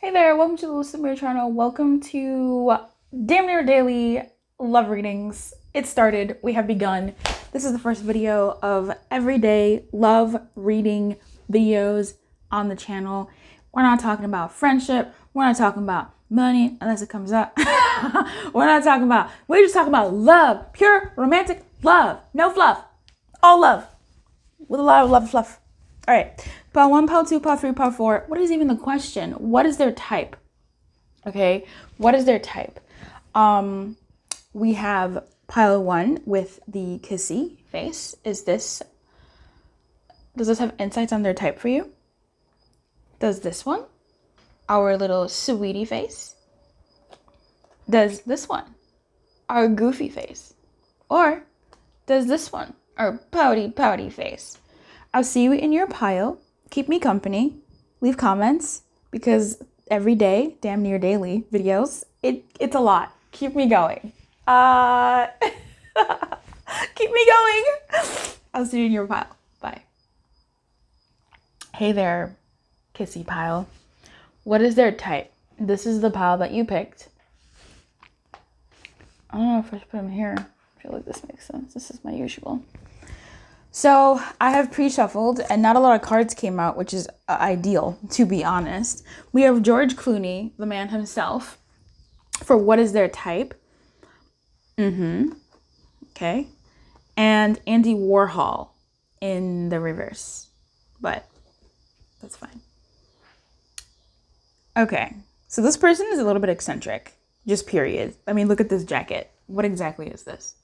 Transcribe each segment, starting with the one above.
Hey there, welcome to the Lumiere channel. Welcome to damn near daily love readings. It started, we have begun. This is the first video of everyday love reading videos on the channel. We're not talking about friendship. We're not talking about money, unless it comes up. We're just talking about love, pure romantic love. No fluff, all love, with a lot of love and fluff. All right, pile 1, pile 2, pile 3, pile 4. What is even the question? What is their type? Okay, what is their type? We have pile 1 with the Kissy face. Does this have insights on their type for you? Does this one, our little sweetie face? Does this one, our goofy face? Or does this one, our pouty face? I'll see you in your pile. Keep me company. Leave comments, because every day, damn near daily videos, it's a lot. Keep me going. Keep me going. I'll see you in your pile. Bye. Hey there, Kissy pile. What is their type? This is the pile that you picked. I don't know if I should put them here. I feel like this makes sense. This is my usual. So I have pre-shuffled and not a lot of cards came out, which is ideal, to be honest. We have George Clooney, the man himself, for what is their type. Okay. And Andy Warhol in the reverse, but that's fine. Okay. So this person is a little bit eccentric, just period. I mean, look at this jacket. What exactly is this?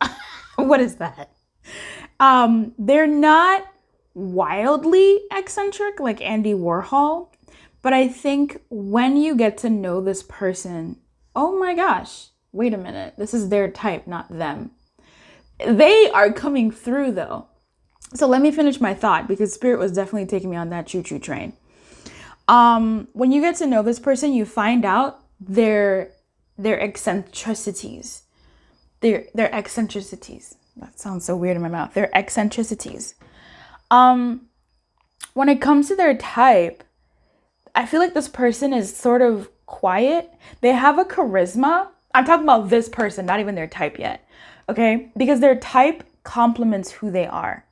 What is that? They're not wildly eccentric like Andy Warhol, but I think when you get to know this person, oh my gosh, wait a minute, this is their type, not them. They are coming through though. So let me finish my thought, because Spirit was definitely taking me on that choo-choo train. When you get to know this person, you find out their eccentricities. Their eccentricities. That sounds so weird in my mouth. Their eccentricities. When it comes to their type, I feel like this person is sort of quiet. They have a charisma. I'm talking about this person, not even their type yet. Okay? Because their type complements who they are.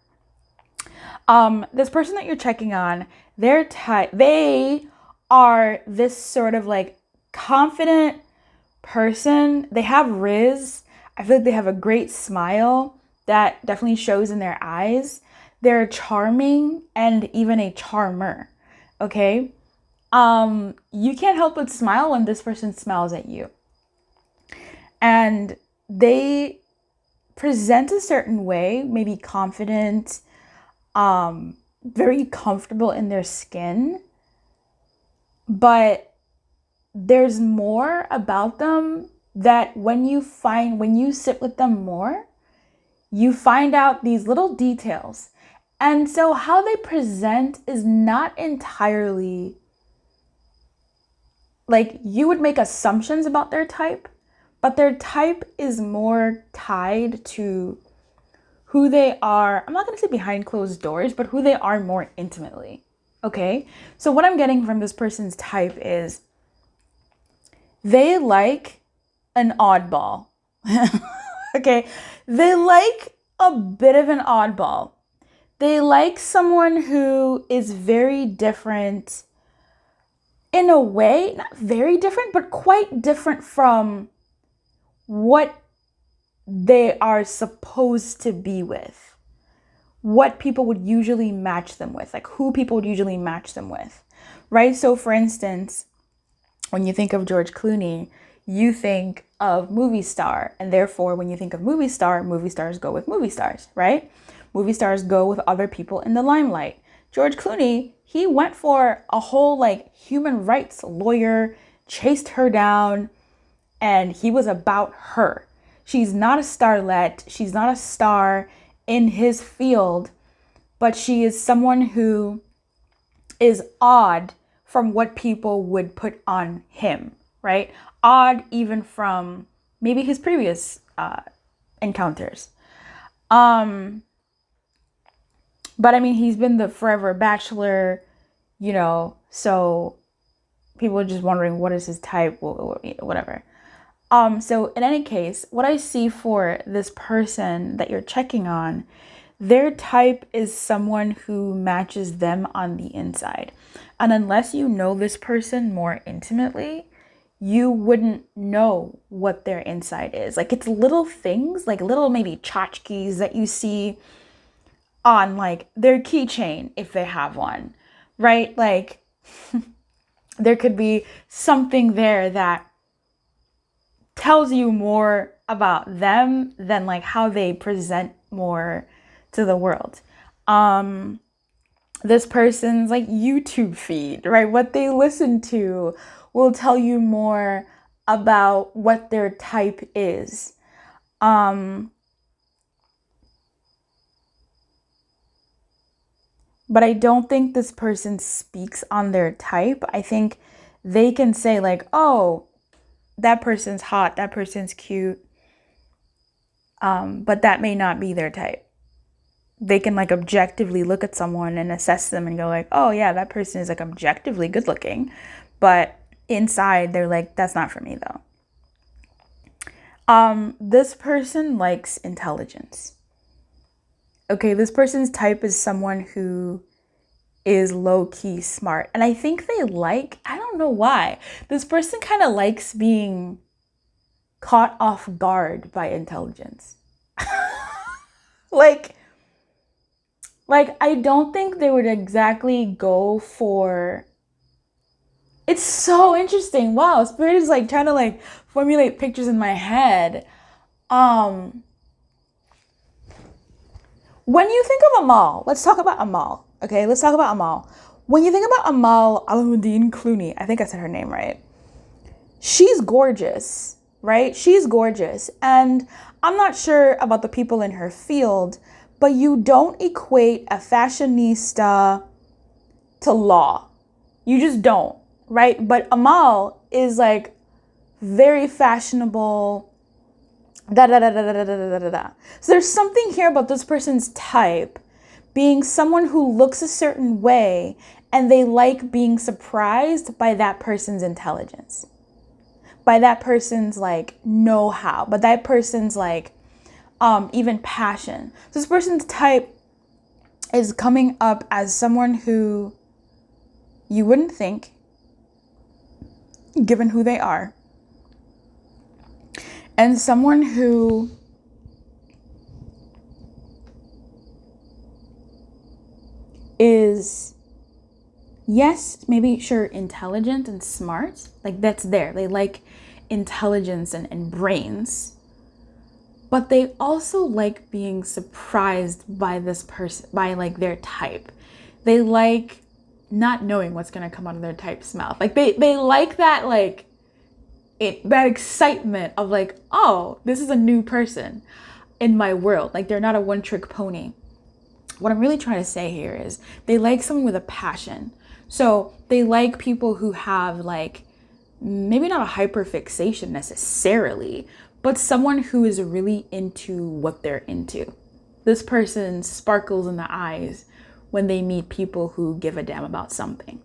This person that you're checking on, their type, they are this sort of like confident person. They have riz. I feel like they have a great smile that definitely shows in their eyes. They're charming and even a charmer. Okay? You can't help but smile when this person smiles at you. And they present a certain way, maybe confident, very comfortable in their skin. But there's more about them that when you sit with them more, you find out these little details. And so how they present is not entirely like you would make assumptions about their type, but their type is more tied to who they are. I'm not going to say behind closed doors, but who they are more intimately. Okay? So what I'm getting from this person's type is they like an oddball. Okay? They like a bit of an oddball. They like someone who is very different in a way, not very different, but quite different from what they are supposed to be with. What people would usually match them with, like who people would usually match them with, right? So for instance, when you think of George Clooney, you think of movie star, and therefore when you think of movie stars go with movie stars, right? Movie stars go with other people in the limelight. George Clooney, he went for a whole like human rights lawyer, chased her down, and he was about her. She's not a starlet, she's not a star in his field, but she is someone who is odd from what people would put on him, right? Odd even from maybe his previous encounters. But I mean, he's been the forever bachelor, you know, so people are just wondering what is his type, whatever. So in any case, what I see for this person that you're checking on, their type is someone who matches them on the inside. And unless you know this person more intimately, you wouldn't know what their inside is. Like, it's little things, like little maybe tchotchkes that you see on like their keychain if they have one, right? Like there could be something there that tells you more about them than like how they present more to the world. This person's like YouTube feed, right? What they listen to will tell you more about what their type is. But I don't think this person speaks on their type. I think they can say like, oh, that person's hot, that person's cute. But that may not be their type. They can like objectively look at someone and assess them and go like, oh yeah, that person is like objectively good looking. But inside they're like, that's not for me though. This person likes intelligence. Okay, this person's type is someone who is low-key smart. And I think they like, I don't know why, this person kind of likes being caught off guard by intelligence. like I don't think they would exactly go for, it's so interesting. Wow, Spirit is like trying to like formulate pictures in my head. When you think of Amal, let's talk about Amal. Okay, let's talk about Amal. When you think about Amal Alamuddin Clooney, I think I said her name right. She's gorgeous, right? She's gorgeous. And I'm not sure about the people in her field, but you don't equate a fashionista to law. You just don't, right? But Amal is like very fashionable. So there's something here about this person's type being someone who looks a certain way and they like being surprised by that person's intelligence, by that person's like know-how, by that person's like even passion. So this person's type is coming up as someone who you wouldn't think, given who they are, and someone who is, yes, maybe sure, intelligent and smart. Like that's there. They like intelligence and brains. But they also like being surprised by this person, by like their type. They like not knowing what's gonna come out of their type's mouth. Like they like that like that excitement of like, oh, this is a new person in my world. Like they're not a one-trick pony. What I'm really trying to say here is they like someone with a passion. So they like people who have like, maybe not a hyperfixation necessarily, but someone who is really into what they're into. This person sparkles in the eyes when they meet people who give a damn about something.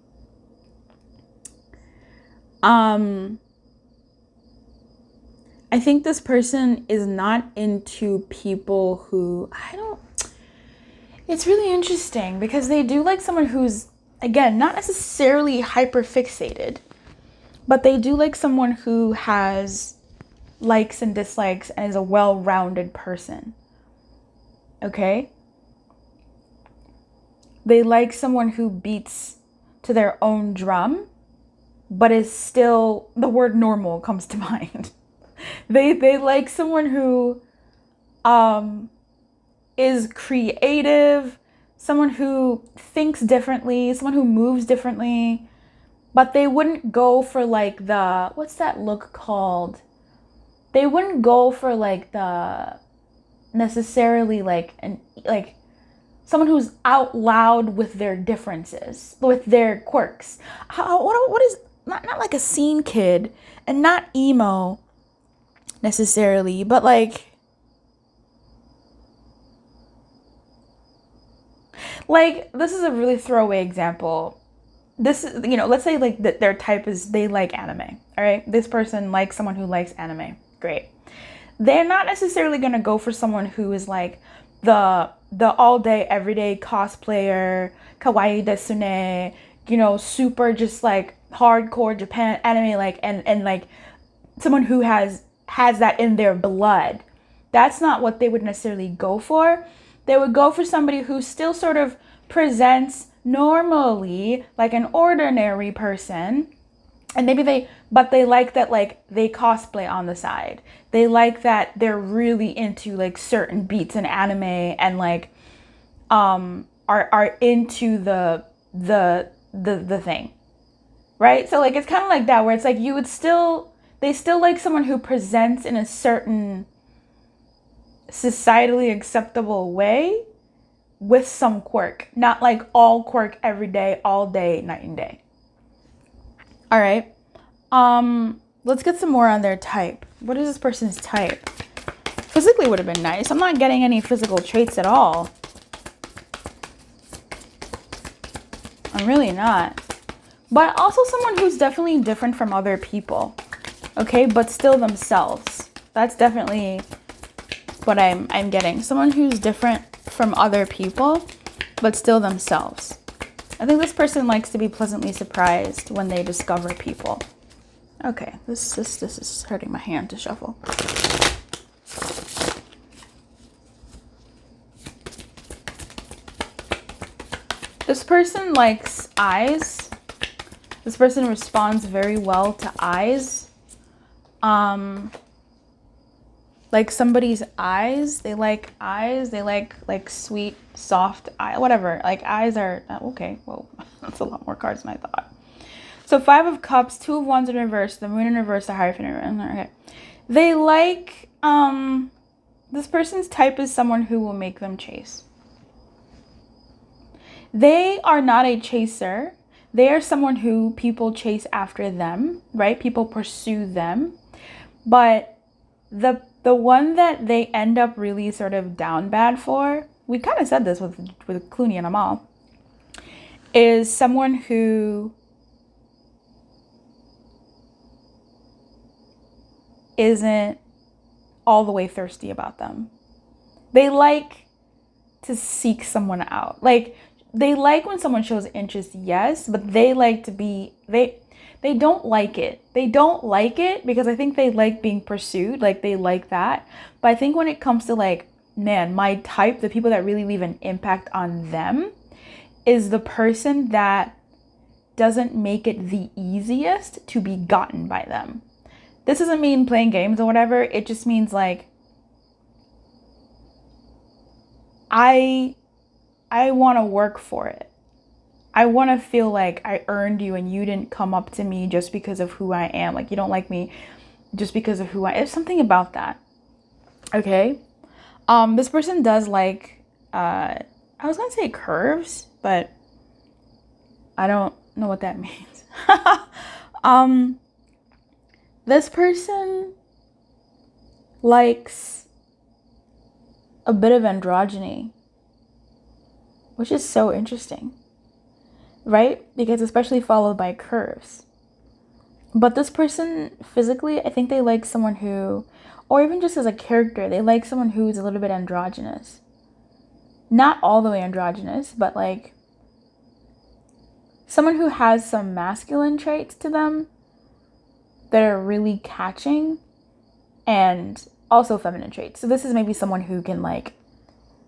I think this person is not into people who, it's really interesting because they do like someone who's, again, not necessarily hyperfixated, but they do like someone who has likes and dislikes and is a well-rounded person. Okay? They like someone who beats to their own drum, but is still, the word normal comes to mind. They like someone who is creative, someone who thinks differently, someone who moves differently, but they wouldn't go for like the, what's that look called? They wouldn't go for like the necessarily like someone who's out loud with their differences, with their quirks. What is, not like a scene kid and not emo necessarily, but like this is a really throwaway example. this is, let's say like that their type is they like anime. All right. This person likes someone who likes anime. Great. They're not necessarily going to go for someone who is like the all day, everyday cosplayer, kawaii desune, super just like hardcore Japan anime, like, and like someone who has that in their blood. That's not what they would necessarily go for. They would go for somebody who still sort of presents normally like an ordinary person, and maybe they like that, like they cosplay on the side. They like that they're really into like certain beats in anime, and like are into the thing, right? So like it's kind of like that, where it's like they still like someone who presents in a certain societally acceptable way with some quirk, not like all quirk every day, all day, night and day. All right. Let's get some more on their type. What is this person's type? Physically would have been nice. I'm not getting any physical traits at all. I'm really not. But also someone who's definitely different from other people. Okay, but still themselves. That's definitely what I'm getting. Someone who's different from other people, but still themselves. I think this person likes to be pleasantly surprised when they discover people. Okay, this is hurting my hand to shuffle. This person likes eyes. This person responds very well to eyes. Like somebody's eyes. They like eyes. They like sweet, soft eye, whatever. Like eyes are okay. Well, that's a lot more cards than I thought. So 5 of Cups, 2 of Wands in reverse, the Moon in reverse, the Hierophant in reverse. Okay. They like this person's type is someone who will make them chase. They are not a chaser. They are someone who people chase after them, right? People pursue them. But the one that they end up really sort of down bad for, we kind of said this with Clooney and Amal, is someone who isn't all the way thirsty about them. They like to seek someone out. Like, they like when someone shows interest, yes, but they like to be, they don't like it. They don't like it because I think they like being pursued. Like, they like that. But I think when it comes to like, man, my type, the people that really leave an impact on them is the person that doesn't make it the easiest to be gotten by them. This doesn't mean playing games or whatever. It just means like, I want to work for it. I want to feel like I earned you and you didn't come up to me just because of who I am. Like, you don't like me just because of who I am. There's something about that. Okay. This person does like, I was going to say curves, but I don't know what that means. This person likes a bit of androgyny, which is so interesting, right? Because especially followed by curves. But this person physically, I think they like someone who, or even just as a character, they like someone who's a little bit androgynous. Not all the way androgynous, but like someone who has some masculine traits to them that are really catching, and also feminine traits. So this is maybe someone who can like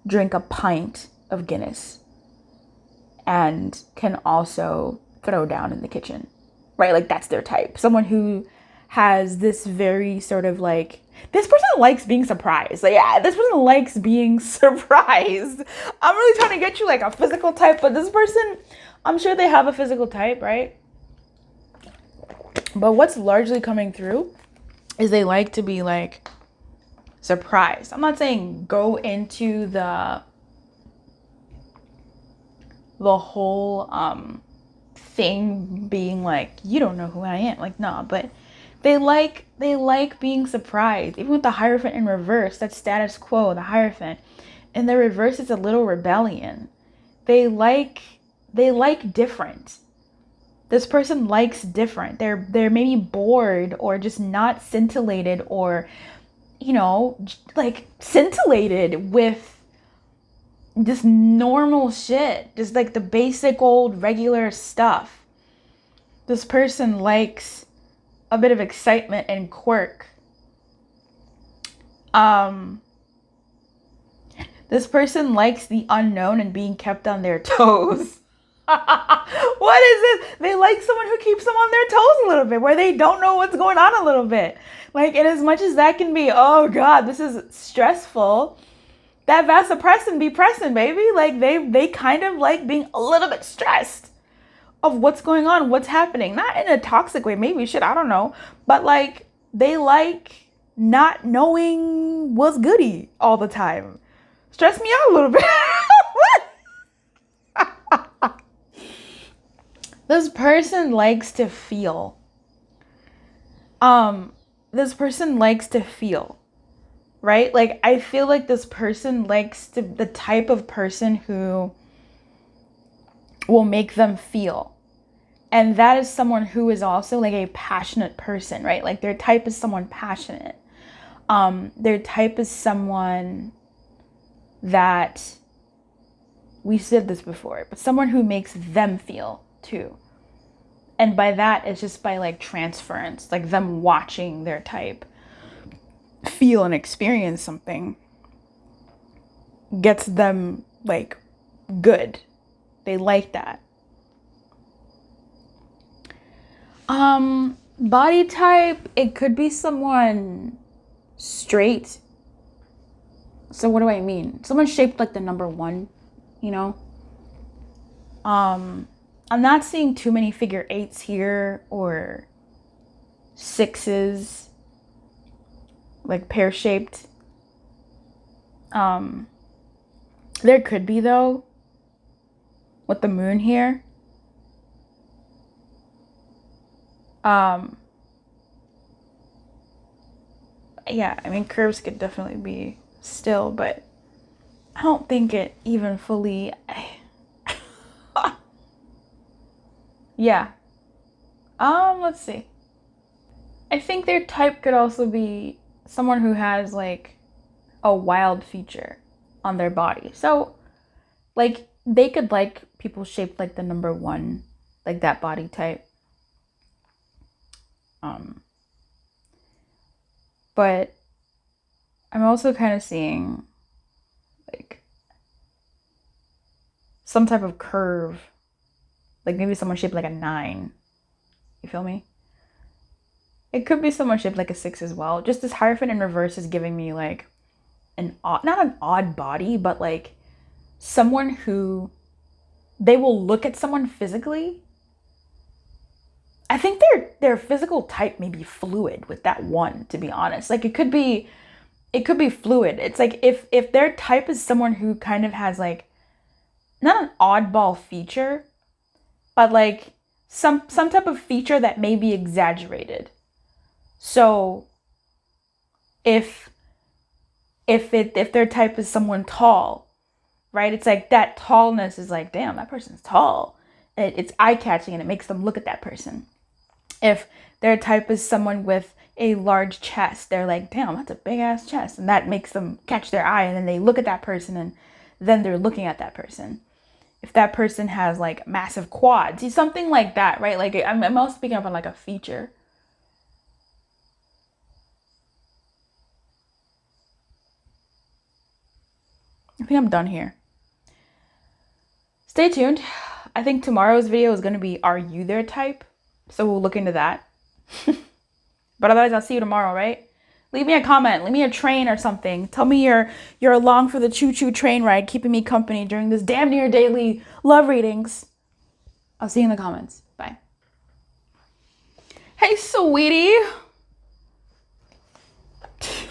drink a pint of Guinness and can also throw down in the kitchen, right? Like, that's their type. Someone who has this very sort of like, this person likes being surprised. Like, yeah, this person likes being surprised. I'm really trying to get you like a physical type, but this person, I'm sure they have a physical type, right? But what's largely coming through is they like to be like surprised. I'm not saying go into the whole thing being like, you don't know who I am. Like, no, but they like being surprised. Even with the Hierophant in reverse, that's status quo, the Hierophant. In the reverse, it's a little rebellion. They like different. This person likes different. They're maybe bored or just not scintillated or, you know, like scintillated with just normal shit. Just like the basic old regular stuff. This person likes a bit of excitement and quirk. This person likes the unknown and being kept on their toes. What is this? They like someone who keeps them on their toes a little bit, where they don't know what's going on a little bit. Like, and as much as that can be, oh God, this is stressful, that vasopressin be pressing, baby. Like, they kind of like being a little bit stressed of what's going on, what's happening. Not in a toxic way, maybe, shit, I don't know. But like, they like not knowing what's goody all the time. Stress me out a little bit. What? This person likes to feel. This person likes to feel, right? Like, I feel like this person likes to, the type of person who will make them feel. And that is someone who is also like a passionate person, right? Like, their type is someone passionate. Their type is someone that, we said this before, but someone who makes them feel too. And by that, it's just by like transference, like them watching their type feel and experience something gets them like good. They like that. Body type, it could be someone straight. So what do I mean? Someone shaped like the number 1, you know? I'm not seeing too many figure 8s here or 6s, like pear-shaped. There could be though, with the moon here. Yeah, I mean, curves could definitely be still, but I don't think it even fully. Yeah. Let's see. I think their type could also be someone who has like a wild feature on their body. So, like, they could like people shaped like the number 1, like that body type. But I'm also kind of seeing like some type of curve, like maybe someone shaped like a 9. You feel me? It could be someone shaped like a 6 as well. Just this Hierophant in reverse is giving me like an odd, not an odd body, but like someone who, they will look at someone physically. I think their physical type may be fluid with that 1, to be honest. Like, it could be fluid. It's like if their type is someone who kind of has like, not an oddball feature, but like some type of feature that may be exaggerated. So if their type is someone tall, right? It's like that tallness is like, damn, that person's tall. It's eye-catching and it makes them look at that person. If their type is someone with a large chest, they're like, damn, that's a big ass chest. And that makes them catch their eye, and then they look at that person and then they're looking at that person. If that person has like massive quads, something like that, right? Like, I'm also speaking up on like a feature. I think I'm done here. Stay tuned. I think tomorrow's video is going to be, are you their type? So we'll look into that. But otherwise, I'll see you tomorrow, right? Leave me a comment. Leave me a train or something. Tell me you're along for the choo-choo train ride, keeping me company during this damn near daily love readings. I'll see you in the comments. Bye. Hey, sweetie.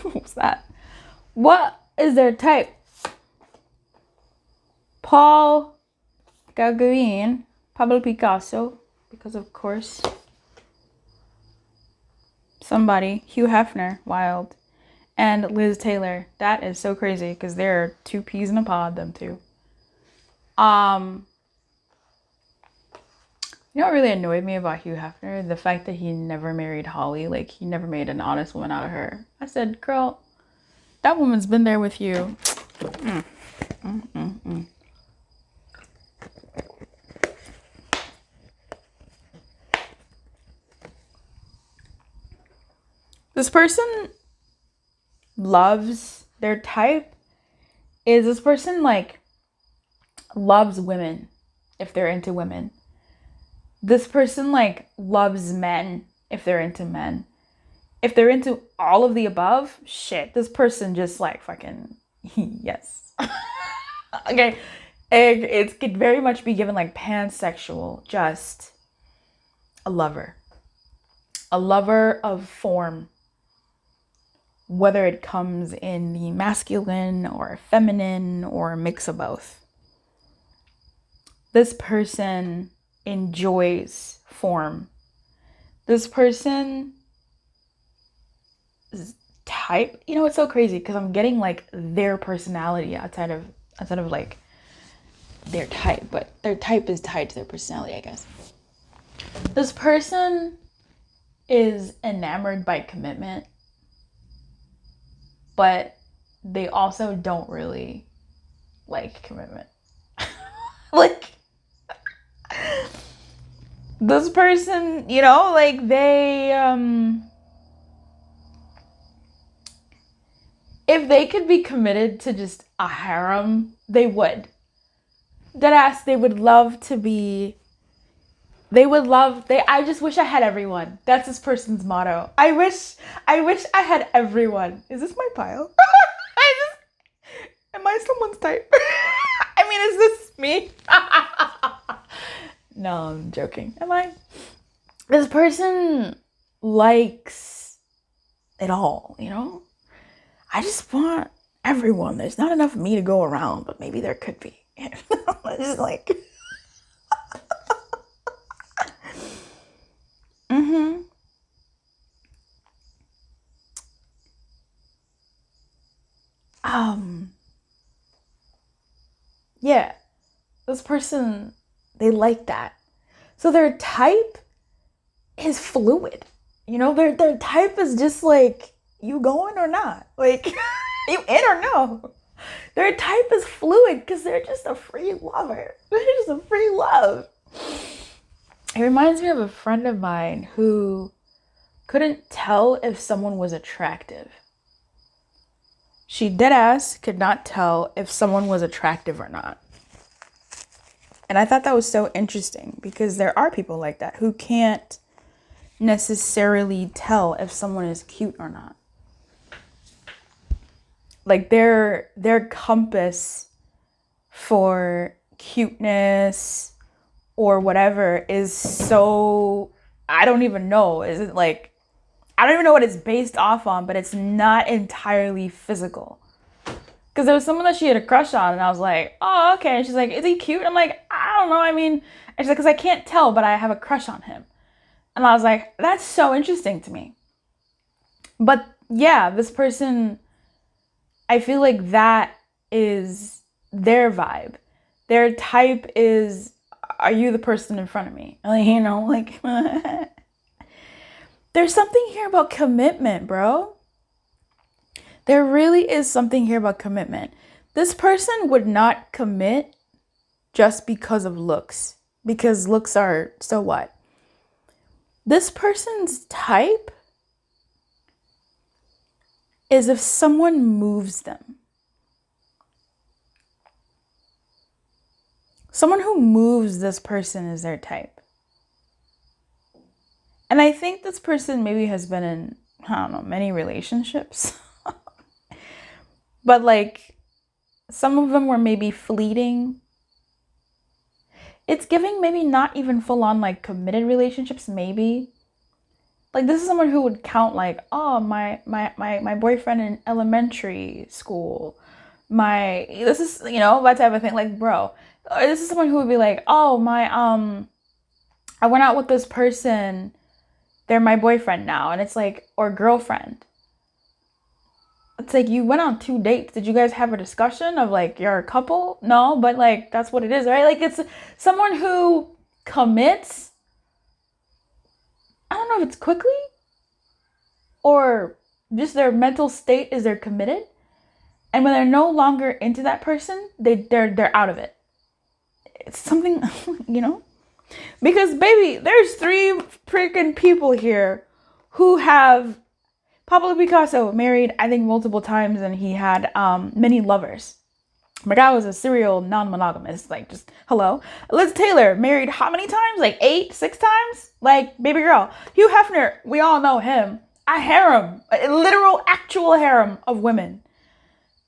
What's that? What is their type? Paul Gauguin, Pablo Picasso, because of course, somebody, Hugh Hefner, wild, and Liz Taylor. That is so crazy because they're 2 peas in a pod, them two. You know what really annoyed me about Hugh Hefner? The fact that he never married Holly. Like, he never made an honest woman out of her. I said, girl, that woman's been there with you. This person loves, their type is, this person like loves women if they're into women. This person like loves men if they're into men. If they're into all of the above, shit, this person just like fucking, yes. Okay, it could very much be given like pansexual, just a lover of form, whether it comes in the masculine or feminine or a mix of both. This person enjoys form. This person type, you know, it's so crazy because I'm getting like their personality outside of like their type, but their type is tied to their personality, I guess. This person is enamored by commitment, but they also don't really like commitment. Like, this person, you know, like they if they could be committed to just a harem, they would. Deadass, they would love to be. I just wish I had everyone. That's this person's motto. I wish I had everyone. Is this my pile? Am I someone's type? I mean, is this me? No, I'm joking. Am I? This person likes it all, you know? I just want everyone. There's not enough of me to go around, but maybe there could be. It's just like... Yeah, this person, they like that. So their type is fluid. You know, their type is just like, you going or not? Like, you in or no? Their type is fluid because they're just a free lover. They're just a free love. It reminds me of a friend of mine who couldn't tell if someone was attractive. She deadass could not tell if someone was attractive or not. And I thought that was so interesting because there are people like that who can't necessarily tell if someone is cute or not. Like their compass for cuteness or whatever is so, I don't even know. Is it like, I don't even know what it's based off on, but it's not entirely physical. Because there was someone that she had a crush on, and I was like, oh, okay. And she's like, is he cute? I'm like, I don't know. I mean, and she's like, because I can't tell, but I have a crush on him. And I was like, that's so interesting to me. But yeah, this person, I feel like that is their vibe. Their type is, are you the person in front of me? Like, you know, like... There's something here about commitment, bro. There really is something here about commitment. This person would not commit just because of looks. Because looks are, so what? This person's type is if someone moves them. Someone who moves this person is their type. And I think this person maybe has been in, I don't know, many relationships. But like, some of them were maybe fleeting. It's giving maybe not even full on like committed relationships, maybe. Like this is someone who would count like, oh, my boyfriend in elementary school. This is, you know, that type of thing. Like, bro, or this is someone who would be like, oh, I went out with this person. They're my boyfriend now. And it's like, or girlfriend. It's like, you went on 2 dates. Did you guys have a discussion of like, you're a couple? No, but like, that's what it is, right? Like, it's someone who commits, know if it's quickly or just their mental state is they're committed. And when they're no longer into that person, they're out of it. It's something, you know? Because baby, there's 3 freaking people here who have Pablo Picasso married, I think, multiple times, and he had many lovers. My guy was a serial non-monogamous, like, just hello. Liz Taylor married how many times? Like 8, 6 times? Like, baby girl. Hugh Hefner, we all know him. A harem, a literal, actual harem of women.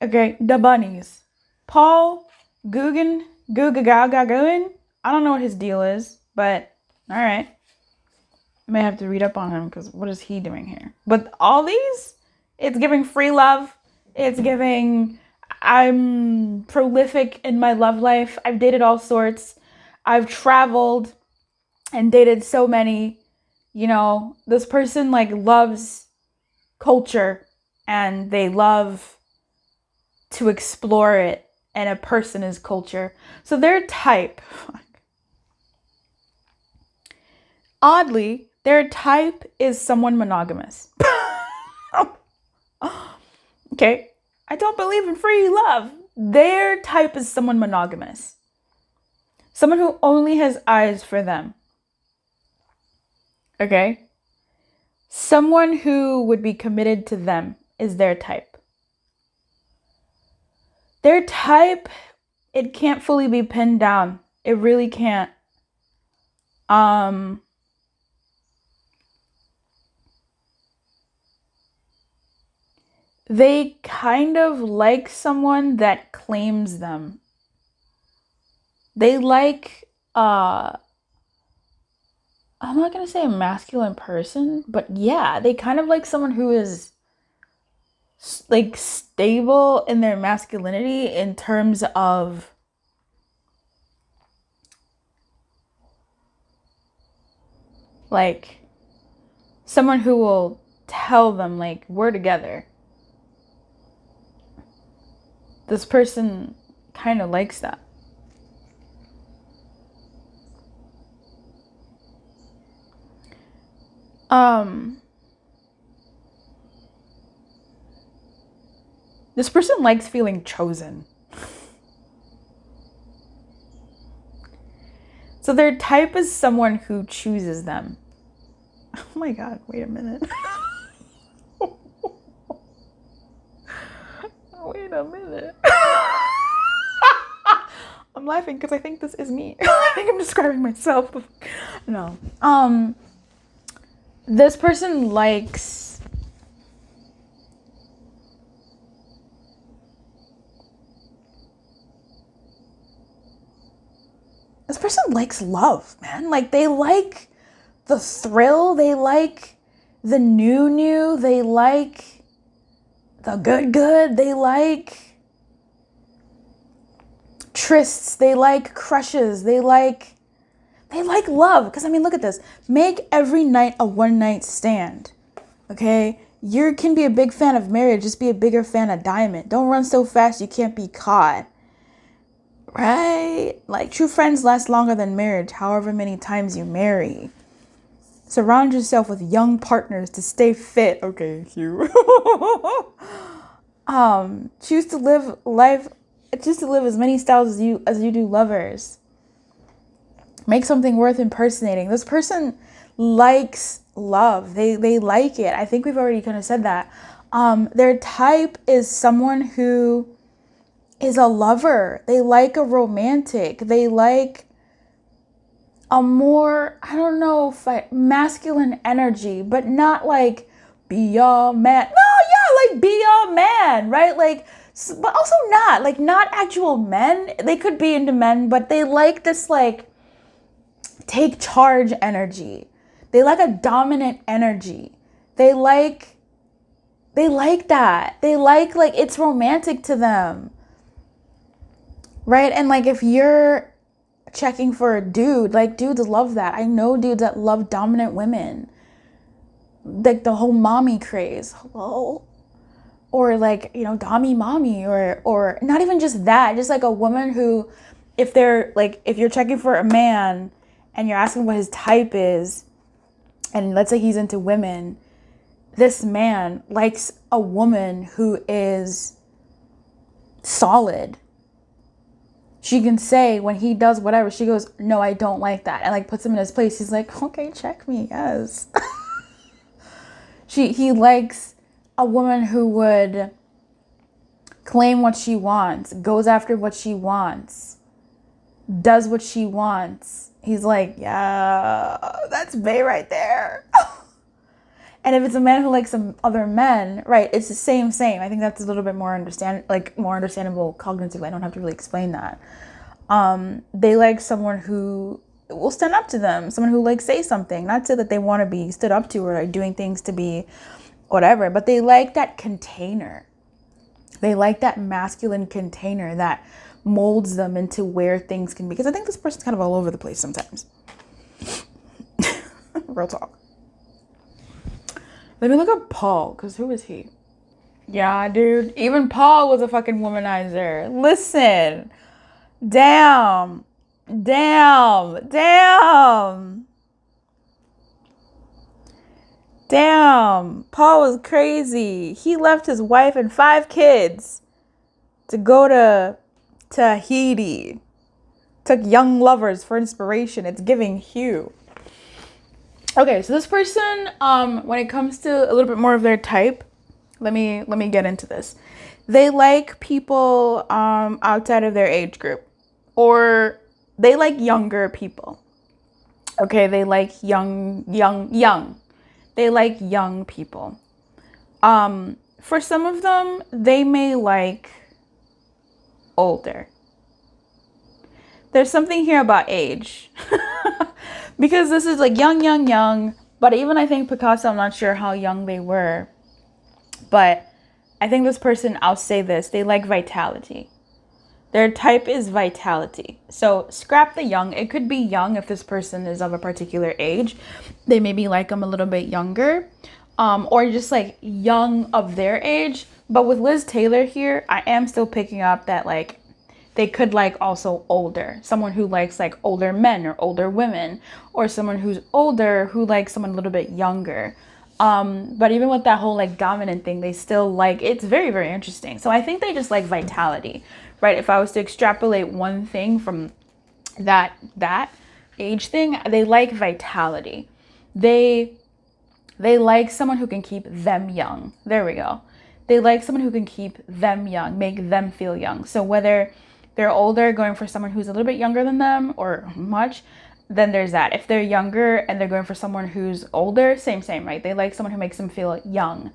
Okay, the bunnies. Paul Guggen, I don't know what his deal is, but all right. I may have to read up on him because what is he doing here? But all these, it's giving free love. It's giving, I'm prolific in my love life. I've dated all sorts. I've traveled and dated so many. You know, this person like loves culture and they love to explore it, and a person is culture. So their type, oddly, their type is someone monogamous. Okay, I don't believe in free love. Their type is someone monogamous. Someone who only has eyes for them. Okay? Someone who would be committed to them is their type. Their type, it can't fully be pinned down. It really can't. They kind of like someone that claims them. They like, I'm not going to say a masculine person, but yeah, they kind of like someone who is like stable in their masculinity in terms of like someone who will tell them like we're together. This person kind of likes that. This person likes feeling chosen. So their type is someone who chooses them. Oh my God, wait a minute. Wait a minute. I'm laughing because I think this is me. I think I'm describing myself. No. This person likes love, man. Like, they like the thrill. They like the new. They like the good. They like trysts. They like crushes. They like love. Because, I mean, look at this. Make every night a one-night stand. Okay? You can be a big fan of marriage. Just be a bigger fan of diamond. Don't run so fast you can't be caught. Right? Like, true friends last longer than marriage, however many times you marry. Surround yourself with young partners to stay fit. Okay, Hugh. Choose to live as many styles as you do lovers. Make something worth impersonating. This person likes love. They like it. I think we've already kind of said that. Their type is someone who is a lover. They like a romantic. They like a more, I don't know if masculine energy, but not like be a man. No, yeah, like be a man, right? Like, but also not actual men. They could be into men, but they like this like take charge energy. They like a dominant energy. They like that. They like it's romantic to them. Right? And like if you're checking for a dude, like dudes love that. I know dudes that love dominant women. Like the whole mommy craze. Hello? Or like, you know, dommy mommy or not even just that, just like a woman who if you're checking for a man and you're asking what his type is, and let's say he's into women, this man likes a woman who is solid. She can say when he does whatever, she goes, no, I don't like that. And like puts him in his place. He's like, okay, check me. Yes. He likes a woman who would claim what she wants, goes after what she wants, does what she wants. He's like, yeah, that's Bay right there. And if it's a man who likes some other men, right, it's the same. I think that's a little bit more understandable cognitively. I don't have to really explain that. They like someone who will stand up to them, someone who like say something, not say that they want to be stood up to or like doing things to be whatever, but they like that container. They like that masculine container that molds them into where things can be. Because I think this person's kind of all over the place sometimes. Real talk. Let me look up Paul, because who is he? Yeah, dude. Even Paul was a fucking womanizer. Listen. Damn. Paul was crazy. He left his wife and 5 kids to go to Tahiti. Took young lovers for inspiration. It's giving Hugh. Okay, so this person, when it comes to a little bit more of their type, let me get into this. They like people outside of their age group, or they like younger people. Okay, they like young. They like young people. For some of them, they may like older. There's something here about age. Because this is like young. But even I think Picasso, I'm not sure how young they were. But I think this person, I'll say this, they like vitality. Their type is vitality. So scrap the young. It could be young if this person is of a particular age. They maybe like them a little bit younger. Or just like young of their age. But with Liz Taylor here, I am still picking up that like they could like also older. Someone who likes like older men or older women. Or someone who's older who likes someone a little bit younger. But even with that whole like dominant thing, they still like, it's very, very interesting. So I think they just like vitality, right? If I was to extrapolate one thing from that age thing, they like vitality. They like someone who can keep them young. There we go. They like someone who can keep them young, make them feel young. So whether they're older, going for someone who's a little bit younger than them or much, then there's that. If they're younger and they're going for someone who's older, same, right? They like someone who makes them feel young.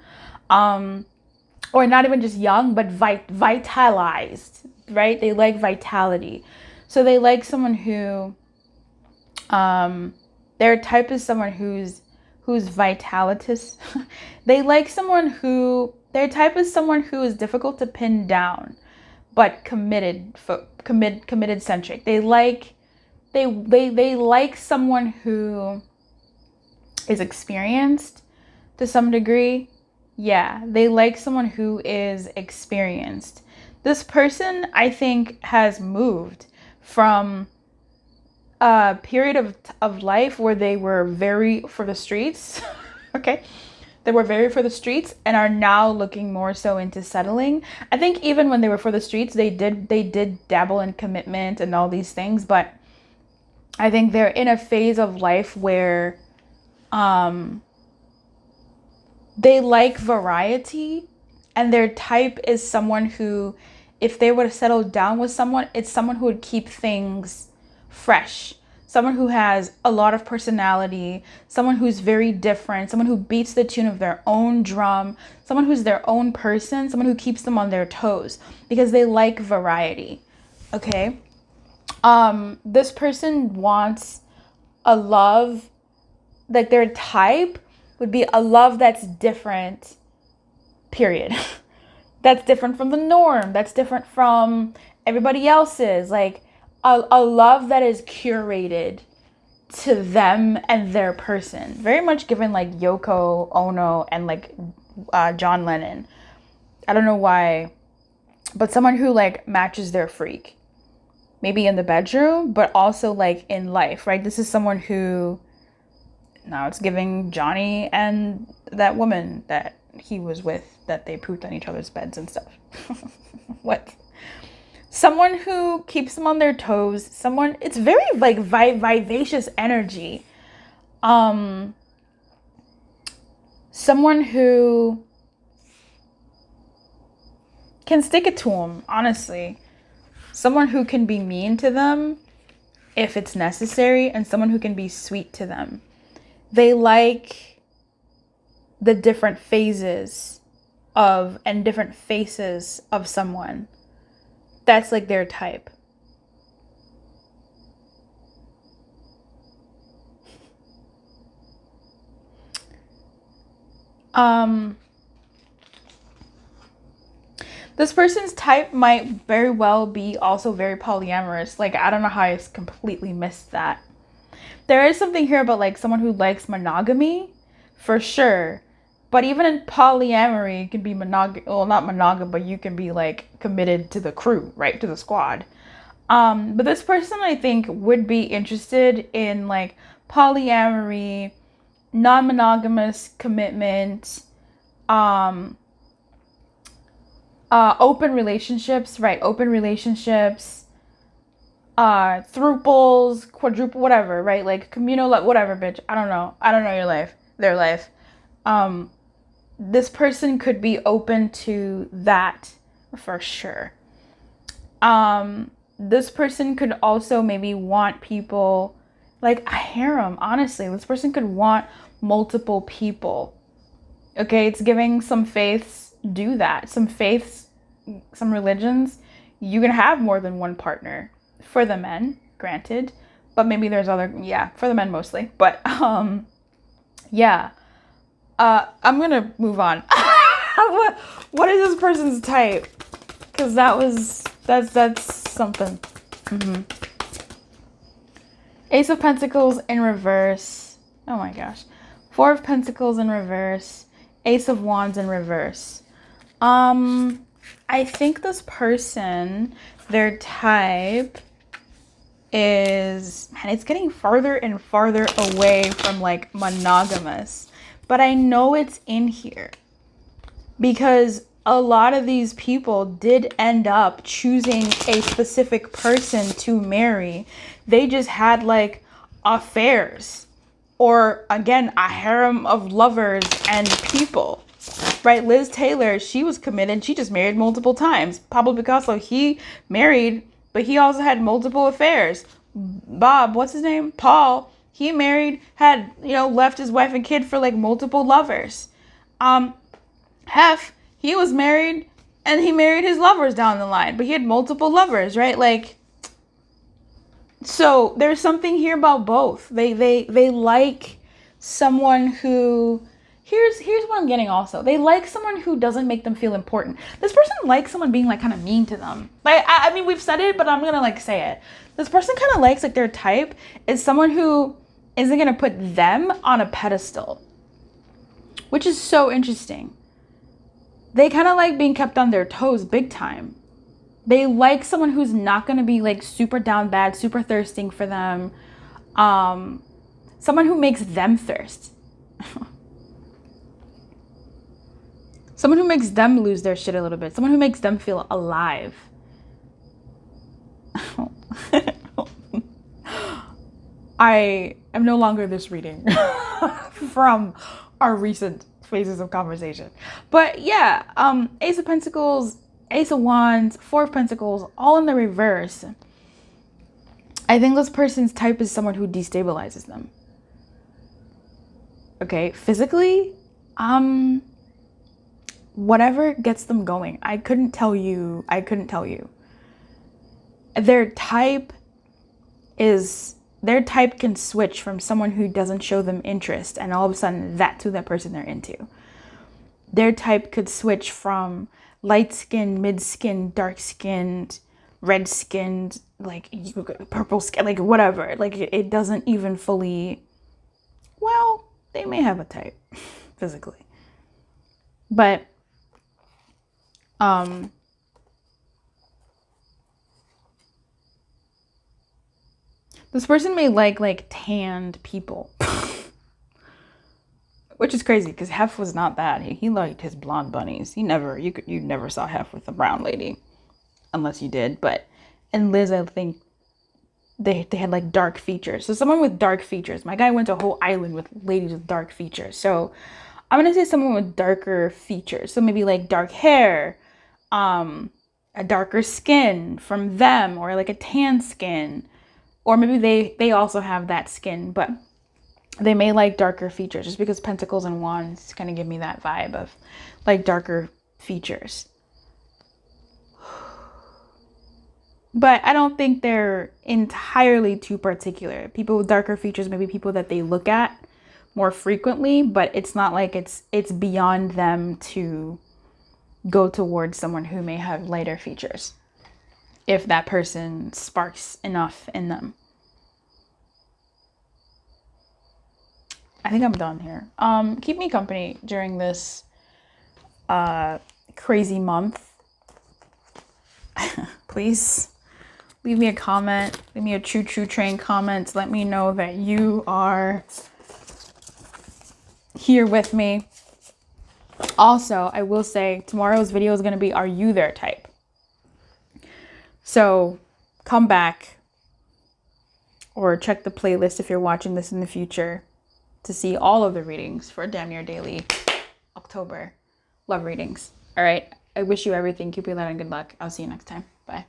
Or not even just young, but vitalized, right? They like vitality. So they like someone who, their type is someone who's vitalitous. They like someone who, their type is someone who is difficult to pin down, but committed centric. They like someone who is experienced to some degree. Yeah, they like someone who is experienced. This person, I think, has moved from a period of life where they were very for the streets. Okay. They were very for the streets and are now looking more so into settling. I think even when they were for the streets, they did dabble in commitment and all these things, but I think they're in a phase of life where they like variety, and their type is someone who, if they were to settle down with someone, it's someone who would keep things fresh. Someone who has a lot of personality, someone who's very different, someone who beats the tune of their own drum, someone who's their own person, someone who keeps them on their toes because they like variety. Okay? This person wants a love, like their type would be a love that's different, period. That's different from the norm. That's different from everybody else's. Like a love that is curated to them and their person. Very much given like Yoko Ono and like John Lennon. I don't know why, but someone who like matches their freak. Maybe in the bedroom, but also like in life, right? This is someone who Now it's giving Johnny and that woman that he was with, that they pooped on each other's beds and stuff. What? Someone who keeps them on their toes. Someone, it's very like vivacious energy. Someone who can stick it to them, honestly. Someone who can be mean to them if it's necessary, and someone who can be sweet to them. They like the different phases of and different faces of someone. That's like their type. This person's type might very well be also very polyamorous. Like, I don't know how I completely missed that. There is something here about like someone who likes monogamy, for sure. But even in polyamory, you can be not monogam, but you can be like committed to the crew, right? To the squad. But this person, I think, would be interested in like polyamory, non-monogamous commitment, open relationships, right? Open relationships, thruples, quadruple, whatever, right? Like communal, whatever, bitch. I don't know your life, their life. This person could be open to that for sure. This person could also maybe want people like a harem. Honestly, this person could want multiple people. Okay, it's giving some faiths do that. Some faiths, some religions, you can have more than one partner. For the men, granted, but maybe there's other, for the men mostly. But yeah, I'm gonna move on. What is this person's type? Because that's something. Ace of Pentacles in reverse. Oh my gosh. Four of Pentacles in reverse. Ace of Wands in reverse. I think this person, their type is, man, it's getting farther and farther away from like monogamous, but I know it's in here because a lot of these people did end up choosing a specific person to marry. They just had like affairs, or again, a harem of lovers and people, right? Liz Taylor, she was committed. She just married multiple times. Pablo Picasso, he married, but he also had multiple affairs. Bob, what's his name? Paul, he married, had, left his wife and kid for like multiple lovers. Hef, he was married and he married his lovers down the line, but he had multiple lovers, right? Like, so there's something here about both. They like someone who, here's what I'm getting also. They like someone who doesn't make them feel important. This person likes someone being like kind of mean to them. Like, I mean, we've said it, but I'm gonna like say it. This person kind of likes, like, their type is someone who isn't gonna put them on a pedestal, which is so interesting. They kind of like being kept on their toes big time. They like someone who's not going to be like super down bad, super thirsting for them. Someone who makes them thirst. Someone who makes them lose their shit a little bit. Someone who makes them feel alive. I am no longer this reading from our recent phases of conversation. But yeah, Ace of Pentacles, Ace of Wands, Four of Pentacles, all in the reverse. I think this person's type is someone who destabilizes them. Okay, physically, whatever gets them going. I couldn't tell you. Their type can switch from someone who doesn't show them interest, and all of a sudden that's who that person they're into. Their type could switch from light-skinned, mid-skinned, dark-skinned, red-skinned, like purple skin, like whatever. Like it doesn't even fully, well, they may have a type physically. But this person may like tanned people. Which is crazy because Hef was not that. He liked his blonde bunnies. You never saw Hef with a brown lady, unless you did. But and Liz, I think they had like dark features. So someone with dark features. My guy went to a whole island with ladies with dark features. So I'm gonna say someone with darker features. So maybe like dark hair, a darker skin from them, or like a tan skin, or maybe they also have that skin, but they may like darker features, just because pentacles and wands kind of give me that vibe of like darker features. But I don't think they're entirely too particular. People with darker features may be people that they look at more frequently, but it's not like it's beyond them to go towards someone who may have lighter features if that person sparks enough in them. I think I'm done here. Keep me company during this crazy month. Please leave me a comment. Leave me a choo-choo train comment. Let me know that you are here with me. Also, I will say tomorrow's video is going to be, are you their type? So come back or check the playlist if you're watching this in the future to see all of the readings for Damn Near Daily October love readings. All right. I wish you everything. Keep your light and good luck. I'll see you next time. Bye.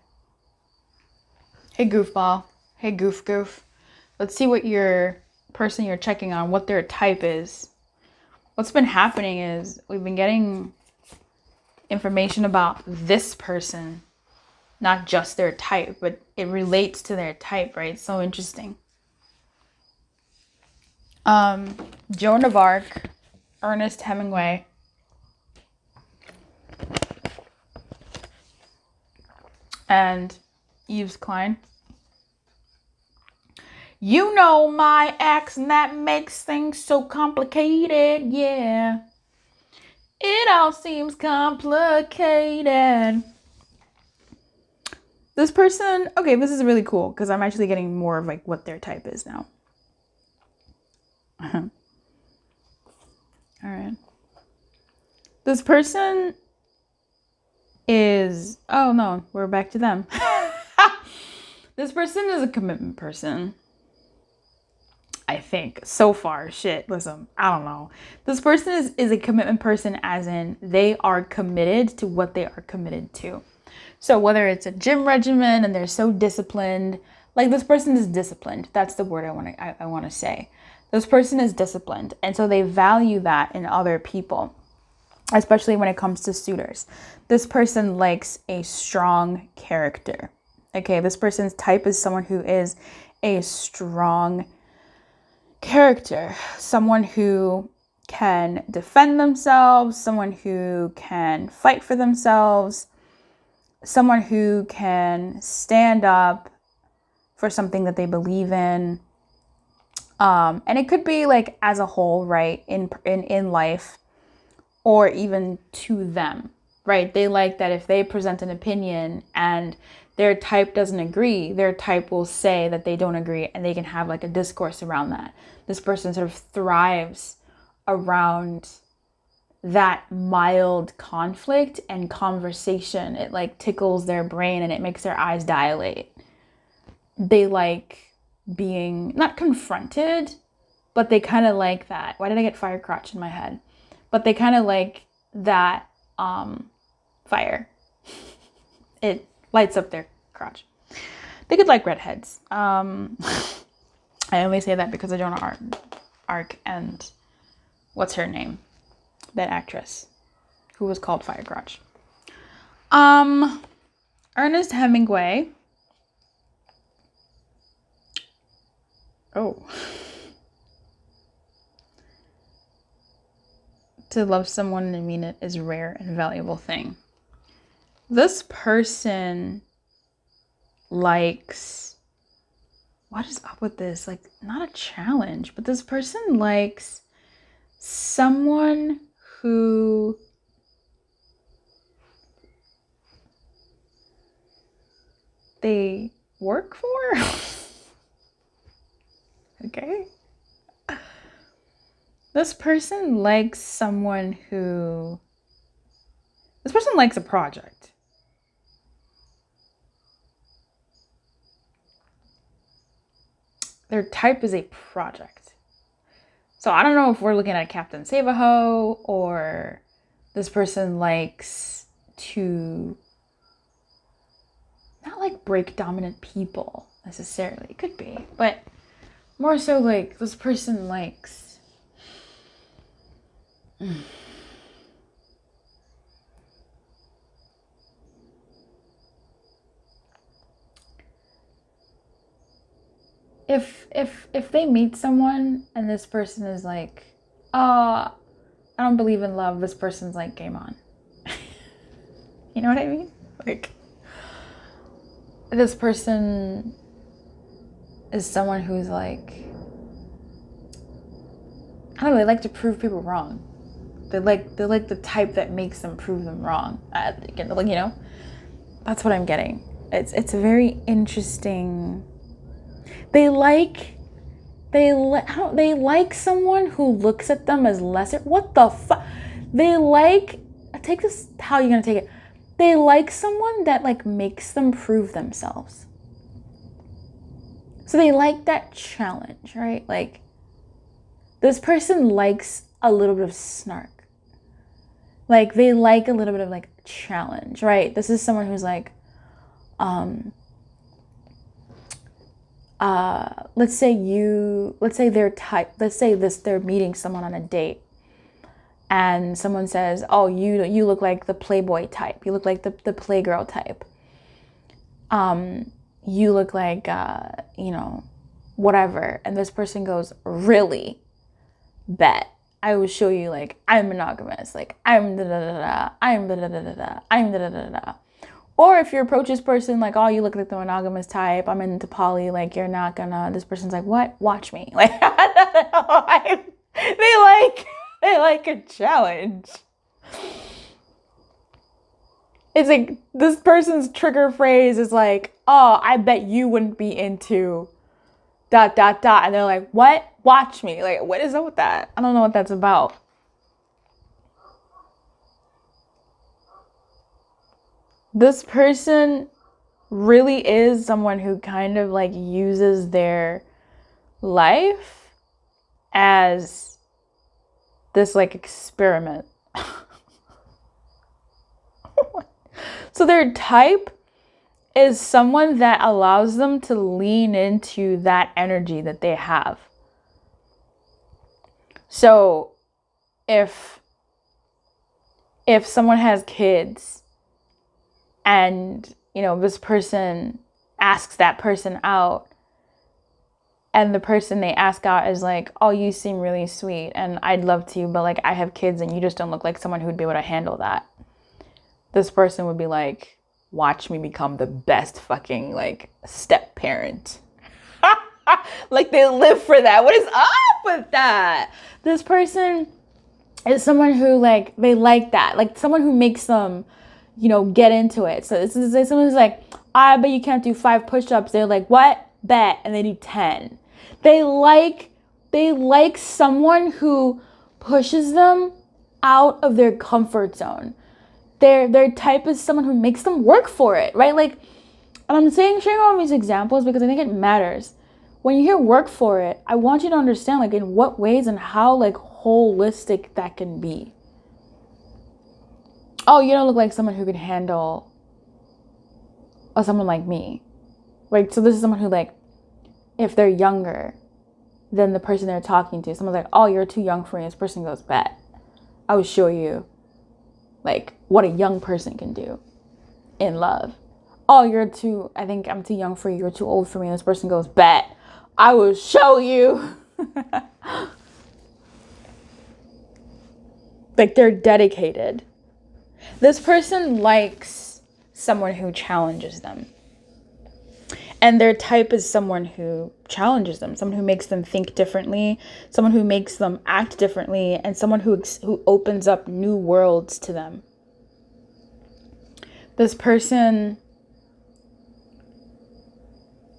Hey, goofball. Hey, goof. Let's see what your person you're checking on, what their type is. What's been happening is we've been getting information about this person, not just their type, but it relates to their type, right? It's so interesting. Joan of Arc, Ernest Hemingway, and Yves Klein. You know my ex, and that makes things so complicated, yeah. It all seems complicated. This person, okay, this is really cool because I'm actually getting more of like what their type is now. All right. This person is, oh no, we're back to them. This person is a commitment person. I think so far, shit, listen, I don't know. This person is a commitment person, as in they are committed to what they are committed to. So whether it's a gym regimen and they're so disciplined, like this person is disciplined. That's the word I want to say. This person is disciplined. And so they value that in other people, especially when it comes to suitors. This person likes a strong character. Okay, this person's type is someone who is a strong character, someone who can defend themselves, someone who can fight for themselves, someone who can stand up for something that they believe in. And it could be like as a whole, right, in life, or even to them, right? They like that if they present an opinion and their type doesn't agree, their type will say that they don't agree, and they can have like a discourse around that. This person sort of thrives around that mild conflict and conversation. It like tickles their brain and it makes their eyes dilate. They like being not confronted, but they kind of like that. Why did I get fire crotch in my head? But they kind of like that fire. It lights up their crotch. They could like redheads. I only say that because of Joan of Arc and what's her name? That actress who was called Fire Crotch. Ernest Hemingway. Oh. To love someone and mean it is a rare and valuable thing. This person likes, what is up with this? Like, not a challenge, but this person likes someone who they work for. Okay. This person likes someone who... This person likes a project. Their type is a project. So I don't know if we're looking at Captain Save-A-Ho, or this person likes to not like break dominant people necessarily. It could be, but more so like this person likes if they meet someone and this person is like, I don't believe in love, this person's like, game on. You know what I mean? Like, this person is someone who's like, I don't know, they like to prove people wrong. They like the type that makes them prove them wrong. You know, that's what I'm getting. It's a very interesting. They like someone who looks at them as lesser. What the fuck? They like, take this, how are you gonna take it? They like someone that like makes them prove themselves. So they like that challenge, right? Like, this person likes a little bit of snark. Like, they like a little bit of like challenge, right? This is someone who's like, let's say they're meeting someone on a date, and someone says, oh, you look like the playboy type, you look like the playgirl type, you look like whatever, and this person goes, really? Bet. I will show you, like, I'm monogamous, like, I'm da da da da, I'm da da da da, I'm da da da da. Or if you approach this person like, oh, you look like the monogamous type, I'm into poly, like, you're not gonna, this person's like, what? Watch me. Like, they like a challenge. It's like, this person's trigger phrase is like, oh, I bet you wouldn't be into ... And they're like, what? Watch me. Like, what is up with that? I don't know what that's about. This person really is someone who kind of like uses their life as this like experiment. So their type is someone that allows them to lean into that energy that they have. So if someone has kids and, you know, this person asks that person out, and the person they ask out is like, oh, you seem really sweet and I'd love to, but like, I have kids and you just don't look like someone who would be able to handle that. This person would be like, watch me become the best fucking like step parent. Like, they live for that. What is up with that? This person is someone who like, they like that. Like, someone who makes them, you know, get into it. So this is someone who's like, I bet you can't do 5 push-ups. They're like, what? Bet. And they do 10. They like someone who pushes them out of their comfort zone. Their type is someone who makes them work for it, right? Like, and I'm sharing all these examples because I think it matters. When you hear work for it, I want you to understand, like, in what ways and how, like, holistic that can be. Oh, you don't look like someone who could handle someone like me. Like, so this is someone who, like, if they're younger than the person they're talking to, someone's like, oh, you're too young for me. This person goes, bet. I will show you, like, what a young person can do in love. Oh, I think I'm too young for you. You're too old for me. And this person goes, bet. I will show you. Like, they're dedicated. This person likes someone who challenges them. And their type is someone who challenges them, someone who makes them think differently, someone who makes them act differently, and someone who opens up new worlds to them. This person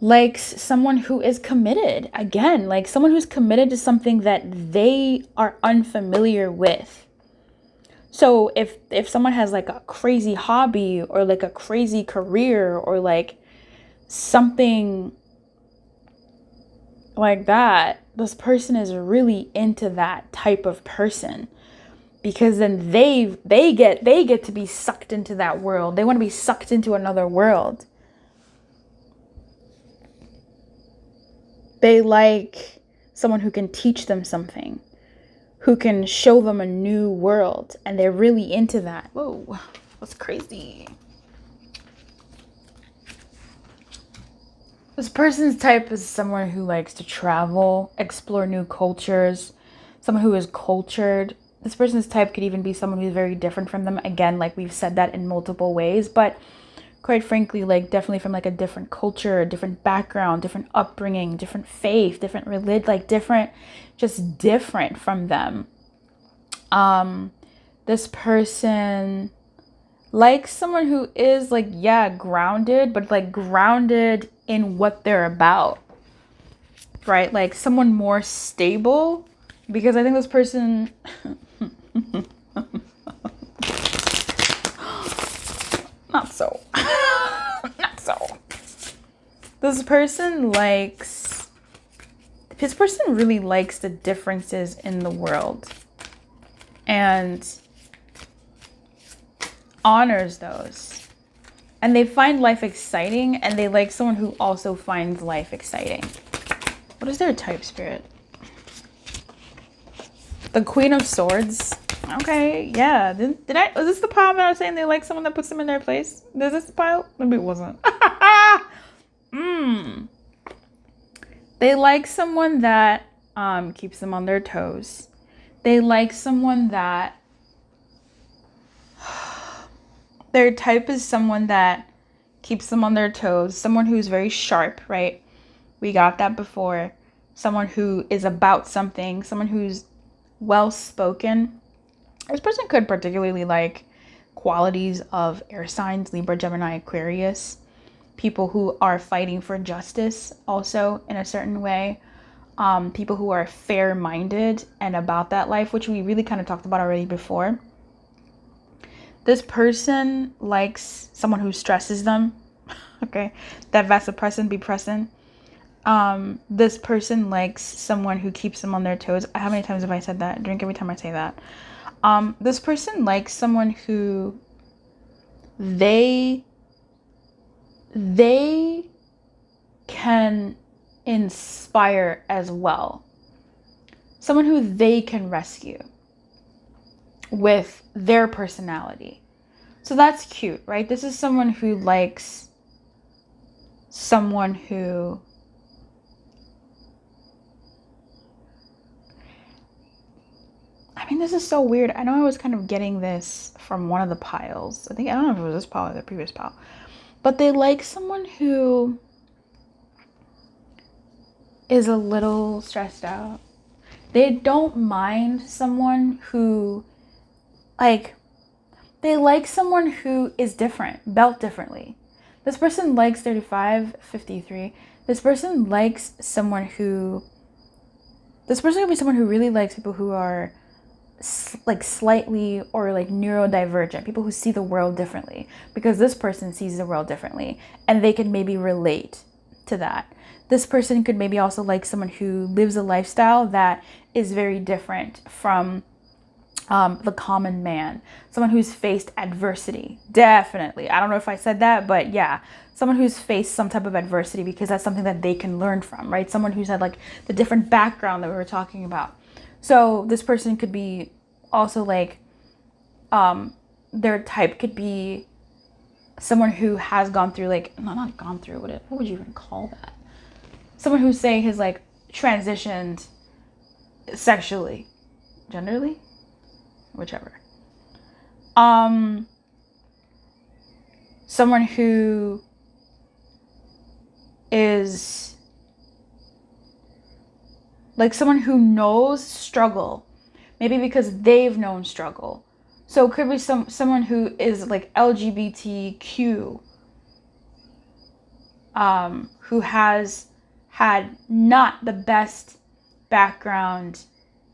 likes someone who is committed. Again, like someone who's committed to something that they are unfamiliar with. So if someone has like a crazy hobby or like a crazy career or like something like that, this person is really into that type of person, because then they get to be sucked into that world. They want to be sucked into another world. They like someone who can teach them something, who can show them a new world, and they're really into that. Whoa, that's crazy. This person's type is someone who likes to travel, explore new cultures, someone who is cultured. This person's type could even be someone who's very different from them. Again, like we've said that in multiple ways, but quite frankly, like definitely from like a different culture, different background, different upbringing, different faith, different religion, like different, just different from them. This person likes someone who is like, yeah, grounded, but like grounded in what they're about, right? Like someone more stable, because I think this person not so. Not so. This person really likes the differences in the world and honors those. And they find life exciting, and they like someone who also finds life exciting. What is their type, Spirit? The Queen of Swords. Okay, yeah. Was this the pile that I was saying they like someone that puts them in their place? Is this the pile? Maybe it wasn't. They like someone that keeps them on their toes. They like someone that their type is someone that keeps them on their toes, someone who's very sharp, right? We got that before. Someone who is about something, someone who's well-spoken. This person could particularly like qualities of air signs, Libra, Gemini, Aquarius. People who are fighting for justice also in a certain way. People who are fair-minded and about that life, which we really kind of talked about already before. This person likes someone who stresses them. Okay, that vasopressin be present. This person likes someone who keeps them on their toes. How many times have I said that? Drink every time I say that. This person likes someone who they can inspire as well. Someone who they can rescue with their personality. So that's cute, right? This is someone who likes someone who this is so weird. I know I was kind of getting this from one of the piles. I don't know if it was this pile or the previous pile. But they like someone who is a little stressed out. They don't mind someone who, like, they like someone who is different, built differently. This person likes 35, 53. This person likes someone who, this person could be someone who really likes people who are like slightly or like neurodivergent, people who see the world differently, because this person sees the world differently and they can maybe relate to that. This person could maybe also like someone who lives a lifestyle that is very different from the common man, someone who's faced adversity. Definitely. I don't know if I said that, but yeah, someone who's faced some type of adversity, because that's something that they can learn from, right? Someone who's had like the different background that we were talking about. So this person could be also like, their type could be someone who has gone through like, not gone through, what would you even call that? Someone who's saying has like transitioned sexually, genderly, whichever. Someone who is like someone who knows struggle, maybe because they've known struggle. So it could be someone who is like LGBTQ who has had not the best background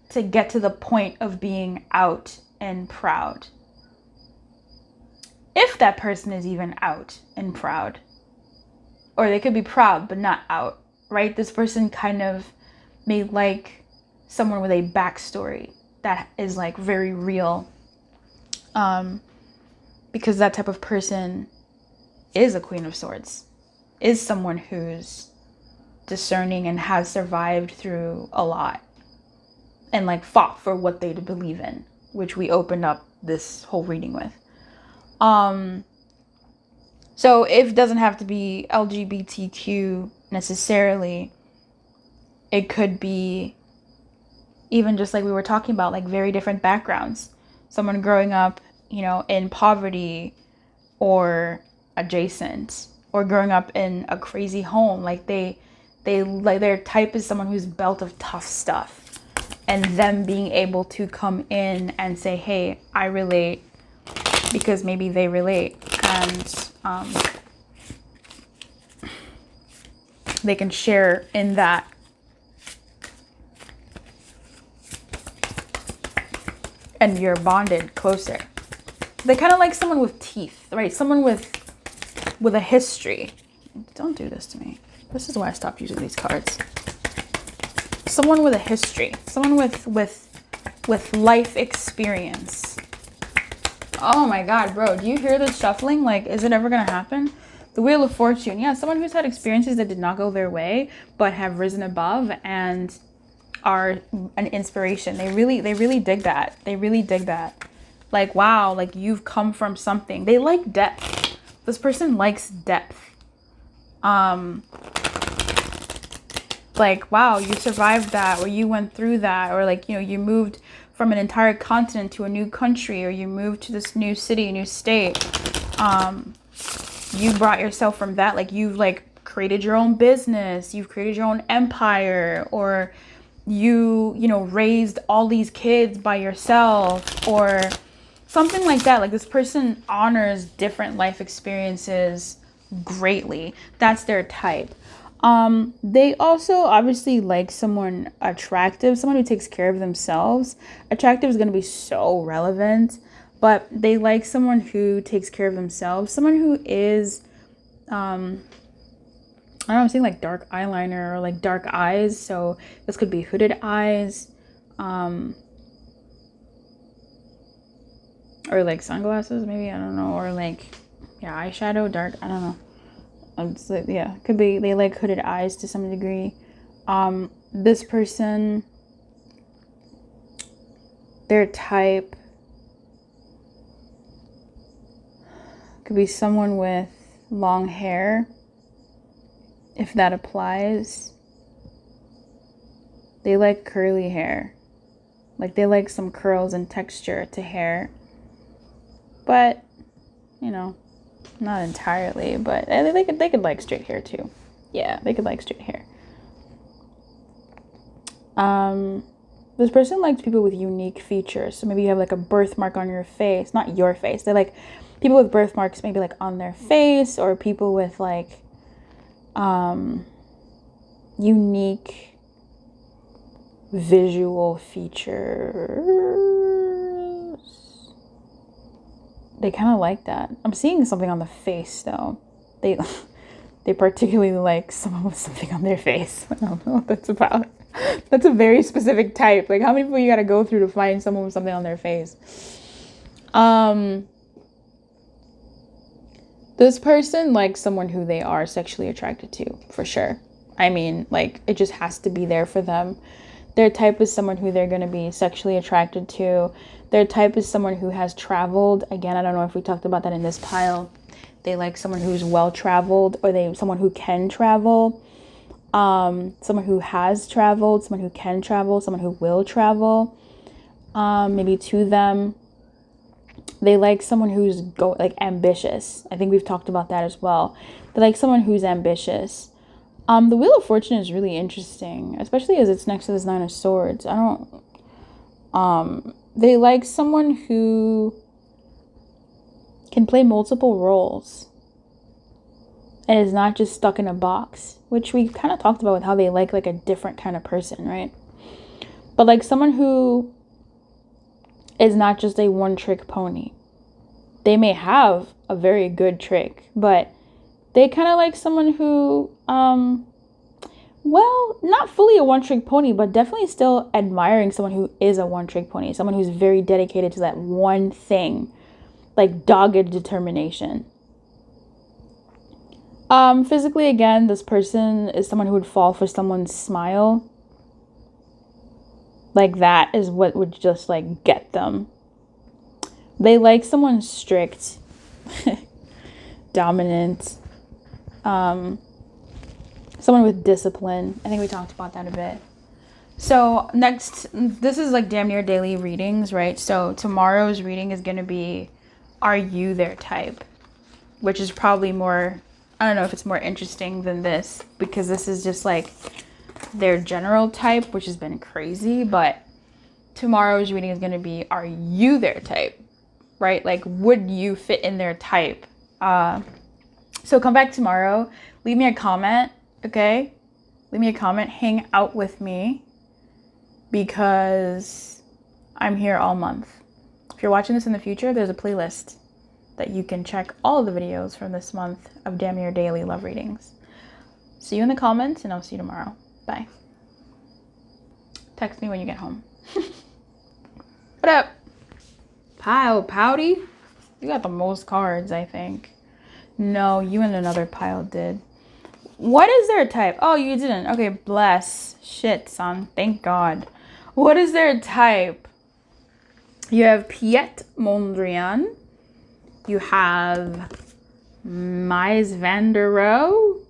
to get to the point of being out and proud. If that person is even out and proud. Or they could be proud but not out, right? This person kind of may like someone with a backstory that is like very real. Because that type of person is a Queen of Swords, is someone who's discerning and has survived through a lot and like fought for what they believe in, which we opened up this whole reading with. So it doesn't have to be LGBTQ necessarily. It could be even just like we were talking about, like very different backgrounds. Someone growing up, you know, in poverty or adjacent, or growing up in a crazy home. Like they like their type is someone who's built of tough stuff, and them being able to come in and say, hey, I relate, because maybe they relate, and they can share in that. And you're bonded closer. They kind of like someone with teeth, right? Someone with a history. Don't do this to me. This is why I stopped using these cards. Someone with a history. Someone with life experience. Oh my God, bro. Do you hear this shuffling? Like, is it ever going to happen? The Wheel of Fortune. Yeah, someone who's had experiences that did not go their way, but have risen above and are an inspiration. They really dig that. They really dig that. Like, wow, like you've come from something. They like depth. This person likes depth. Like, wow, you survived that, or you went through that, or like, you know, you moved from an entire continent to a new country, or you moved to this new city, a new state. You brought yourself from that. Like, you've like created your own business, you've created your own empire, or you know, raised all these kids by yourself, or something like that. Like, this person honors different life experiences greatly. That's their type. They also obviously like someone attractive, someone who takes care of themselves. Attractive is going to be so relevant, but they like someone who takes care of themselves, someone who is, I don't know, I'm seeing like dark eyeliner or like dark eyes. So this could be hooded eyes, or like sunglasses, maybe, I don't know, or like, yeah, eyeshadow, dark, I don't know. Yeah, could be they like hooded eyes to some degree. This person, their type could be someone with long hair, if that applies. They like curly hair. Like, they like some curls and texture to hair. But, you know, not entirely, but they could like straight hair too. Yeah, they could like straight hair. This person likes people with unique features. So maybe you have like a birthmark on your face, not your face. They like people with birthmarks, maybe like on their face, or people with like unique visual features. They kind of like that. I'm seeing something on the face though. They particularly like someone with something on their face. I don't know what that's about. That's a very specific type. Like, how many people you gotta go through to find someone with something on their face? This person likes someone who they are sexually attracted to, for sure. I mean, like, it just has to be there for them. Their type is someone who they're going to be sexually attracted to. Their type is someone who has traveled. Again, I don't know if we talked about that in this pile. They like someone who's well-traveled, or someone who can travel. Someone who has traveled, someone who can travel, someone who will travel. Maybe to them. They like someone who's ambitious. I think we've talked about that as well. They like someone who's ambitious. The Wheel of Fortune is really interesting, especially as it's next to this Nine of Swords. They like someone who can play multiple roles. and is not just stuck in a box, which we kind of talked about with how they like a different kind of person, right? But like someone who is not just a one-trick pony. They may have a very good trick, but they kind of like someone who, well, not fully a one-trick pony, but definitely still admiring someone who is a one-trick pony, someone who's very dedicated to that one thing, like dogged determination. Physically, again, this person is someone who would fall for someone's smile. Like that is what would just like get them. They like someone strict, dominant, someone with discipline. I think we talked about that a bit. So next, this is like damn near daily readings, right? So tomorrow's reading is going to be, are you their type? Which is probably more, I don't know if it's more interesting than this, because this is just like their general type, which has been crazy. But tomorrow's reading is going to be, are you their type? Right? Like, would you fit in their type? So come back tomorrow. Leave me a comment, okay? Leave me a comment. Hang out with me, because I'm here all month. If you're watching this in the future, there's a playlist that you can check all of the videos from this month of damn near daily love readings. See you in the comments, and I'll see you tomorrow. Bye. Text me when you get home. What up? Pouty? You got the most cards, I think. No, you and another pile did. What is their type? Oh, you didn't. Okay, bless. Shit, son. Thank God. What is their type? You have Piet Mondrian. You have Mies van der Rohe.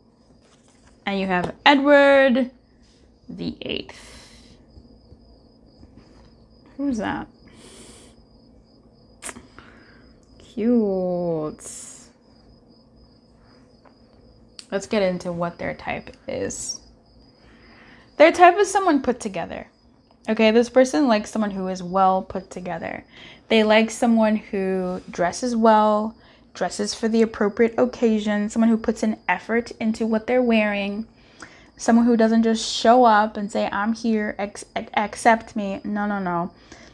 And you have Edward the 8th. Who's that? Cute. Let's get into what their type is. Their type is someone put together. Okay, this person likes someone who is well put together. They like someone who dresses well, dresses for the appropriate occasion, someone who puts an effort into what they're wearing, someone who doesn't just show up and say, I'm here, accept me. No.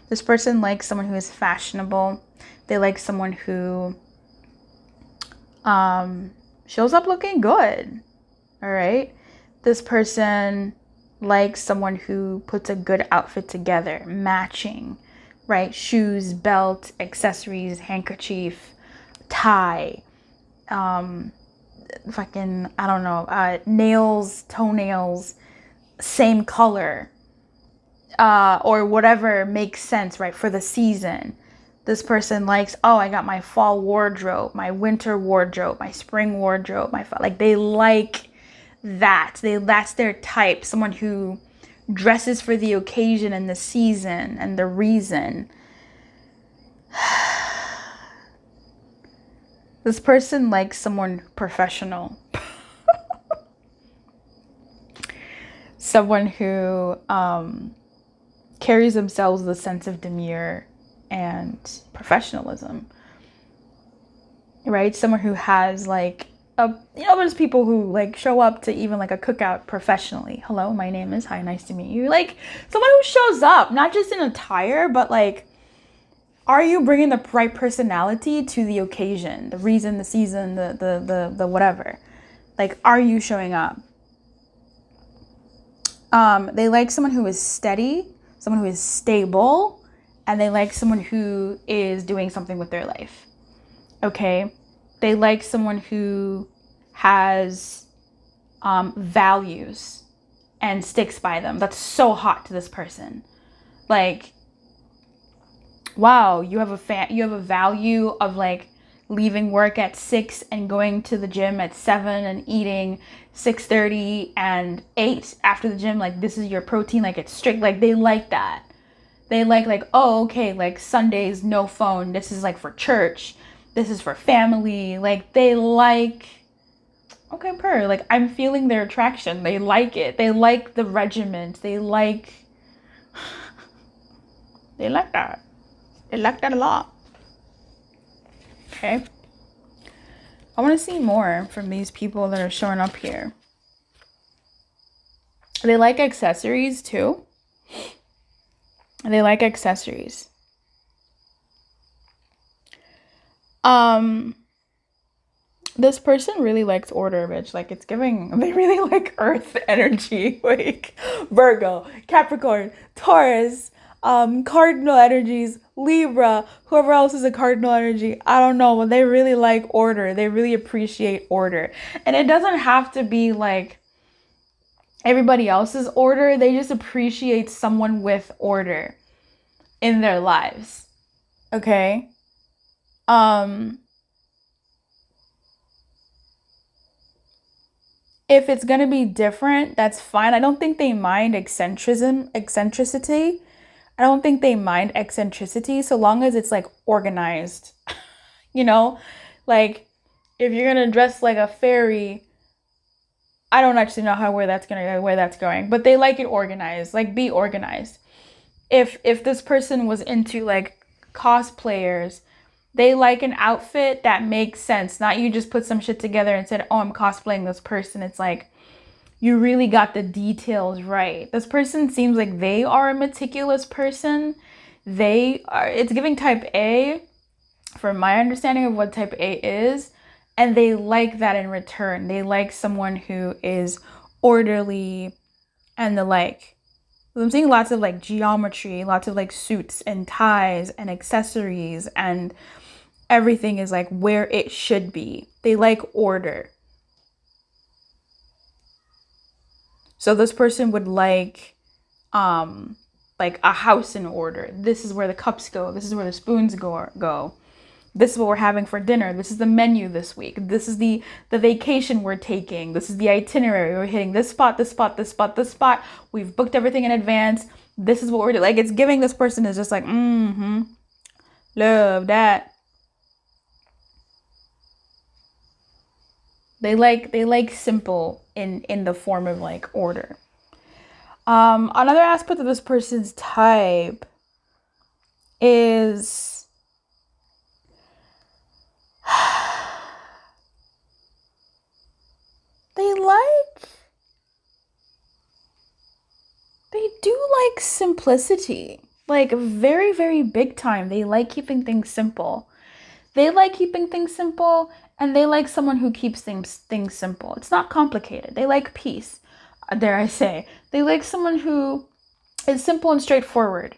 This person likes someone who is fashionable. They like someone who shows up looking good. All right. This person likes someone who puts a good outfit together, matching, right? Shoes, belt, accessories, handkerchief, tie, nails, toenails, same color, or whatever makes sense, right? For the season. This person likes, oh, I got my fall wardrobe, my winter wardrobe, my spring wardrobe, they like that. That's their type. Someone who dresses for the occasion and the season and the reason. This person likes someone professional. Someone who carries themselves with a sense of demure and professionalism, right? Someone who has there's people who like show up to even like a cookout professionally. Hello, my name is, hi, nice to meet you. Like someone who shows up, not just in attire, but like, are you bringing the right personality to the occasion, the reason, the season, the whatever? Like, are you showing up? They like someone who is steady, someone who is stable, and they like someone who is doing something with their life. Okay? They like someone who has values and sticks by them. That's so hot to this person. Like, wow, you have a value of like leaving work at 6 and going to the gym at 7 and eating 6:30 and 8 after the gym. Like, this is your protein, like it's strict. Like, they like that. They like, oh, okay, like Sundays, no phone. This is like for church. This is for family. Like, they like, okay, like, I'm feeling their attraction. They like it. They like the regiment. They like that. They like that a lot. Okay. I want to see more from these people that are showing up here. They like accessories too. They like accessories. This person really likes order, bitch. Like, it's giving, they really like earth energy. Like, Virgo, Capricorn, Taurus, cardinal energies, Libra, whoever else is a cardinal energy. I don't know, but they really like order. They really appreciate order. And it doesn't have to be like everybody else's order. They just appreciate someone with order in their lives. Okay? If it's gonna be different, that's fine. I don't think they mind eccentricity. I don't think they mind eccentricity so long as it's like organized. You know? Like, if you're gonna dress like a fairy, I don't actually know where that's going, but they like it organized. Like, be organized. If this person was into like cosplayers, they like an outfit that makes sense. Not you just put some shit together and said, oh, I'm cosplaying this person. It's like, you really got the details right. This person seems like they are a meticulous person. It's giving type A, from my understanding of what type A is. And they like that in return. They like someone who is orderly and the like. I'm seeing lots of like geometry, lots of like suits and ties and accessories, and everything is like where it should be. They like order. So this person would like a house in order. This is where the cups go. This is where the spoons go. This is what we're having for dinner. This is the menu this week. This is the vacation we're taking. This is the itinerary. We're hitting this spot, this spot, this spot, this spot. We've booked everything in advance. This is what we're doing. Like, it's giving this person is just like, love that. They like simple in the form of like order. Another aspect of this person's type is they do like simplicity, like very, very big time. They like keeping things simple. They like keeping things simple, and they like someone who keeps things simple. It's not complicated. They like peace, dare I say. They like someone who is simple and straightforward,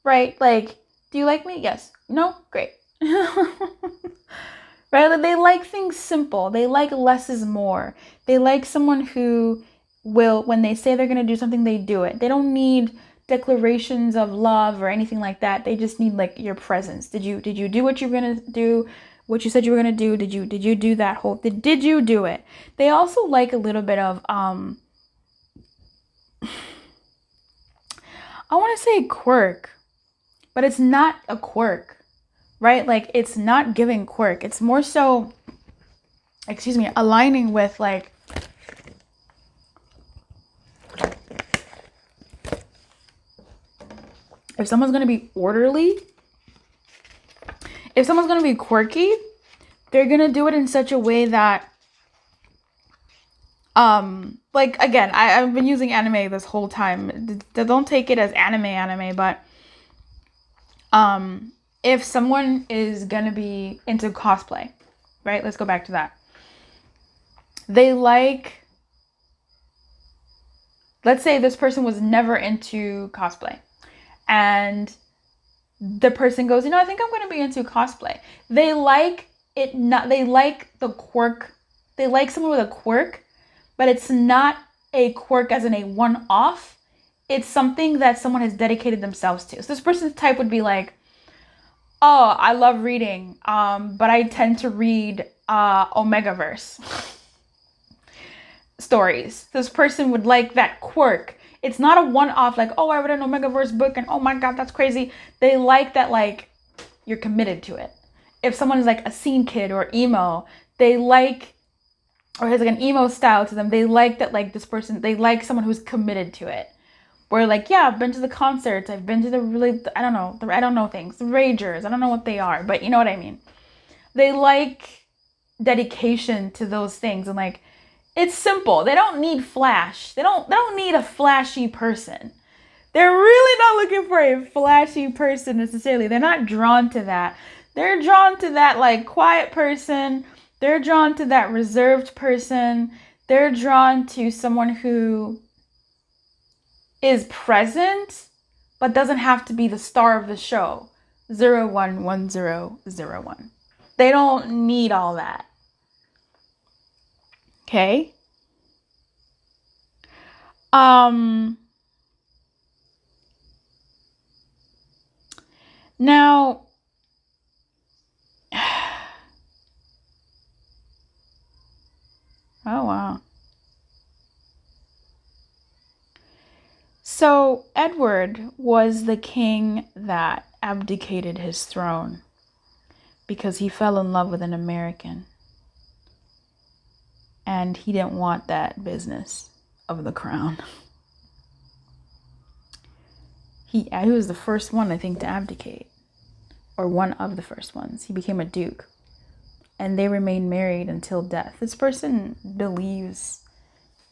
right? Like, do you like me? Yes. No? Great. Right? They like things simple. They like less is more. They like someone who will, when they say they're going to do something, they do it. They don't need declarations of love or anything like that. They just need like your presence. Did you do what you were going to do? What you said you were going to do? Did you do that whole, did you do it? They also like a little bit of, I want to say quirk, but it's not a quirk, right? Like, it's not giving quirk. It's more so, aligning with like, if someone's going to be orderly, if someone's going to be quirky, they're going to do it in such a way that, like, again, I've been using anime this whole time. Don't take it as anime, but, if someone is going to be into cosplay, right? Let's go back to that. They like, let's say this person was never into cosplay, and the person goes, I think I'm going to be into cosplay. They like it not, they like the quirk. They like someone with a quirk, but it's not a quirk as in a one-off. It's something that someone has dedicated themselves to. So this person's type would be like, oh, I love reading, but I tend to read Omegaverse stories. This person would like that quirk. It's not a one-off, like, oh, I read an Omegaverse book and oh my God, that's crazy. They like that, like, you're committed to it. If someone is like a scene kid or emo, they like, or has like an emo style to them, they like that, like, this person, they like someone who's committed to it. Where like, yeah, I've been to the concerts, I've been to the really, I don't know things, the ragers, I don't know what they are, but you know what I mean. They like dedication to those things. And like, it's simple. They don't need flash. They don't need a flashy person. They're really not looking for a flashy person necessarily. They're not drawn to that. They're drawn to that like quiet person. They're drawn to that reserved person. They're drawn to someone who is present, but doesn't have to be the star of the show. 011001. They don't need all that. Okay? Now, oh wow. So Edward was the king that abdicated his throne because he fell in love with an American. And he didn't want that business of the crown. He was the first one, I think, to abdicate. Or one of the first ones. He became a duke. And they remained married until death. This person believes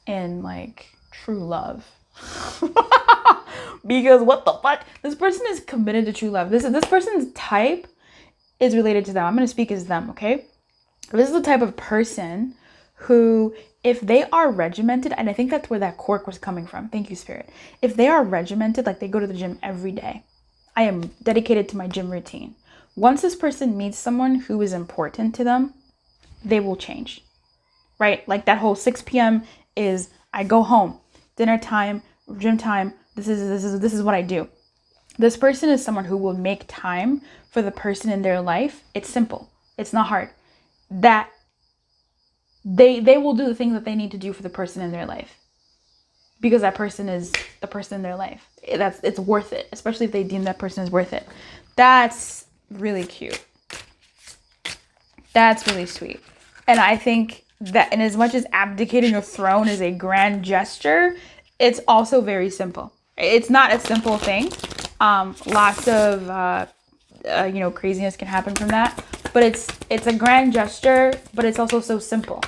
in, like, true love. Because what the fuck? This person is committed to true love. This person's type is related to them. I'm going to speak as them, okay? This is the type of person who, if they are regimented, and I think that's where that quirk was coming from. Thank you, Spirit. If they are regimented, like they go to the gym every day. I am dedicated to my gym routine. Once this person meets someone who is important to them, they will change, right? Like that whole 6 p.m. is I go home, dinner time, gym time. This is what I do. This person is someone who will make time for the person in their life. It's simple. It's not hard. That they will do the things that they need to do for the person in their life. Because that person is the person in their life. It's worth it, especially if they deem that person is worth it. That's really cute. That's really sweet. And I think that in as much as abdicating a throne is a grand gesture, it's also very simple. It's not a simple thing. Lots of craziness can happen from that, but it's a grand gesture, but it's also so simple,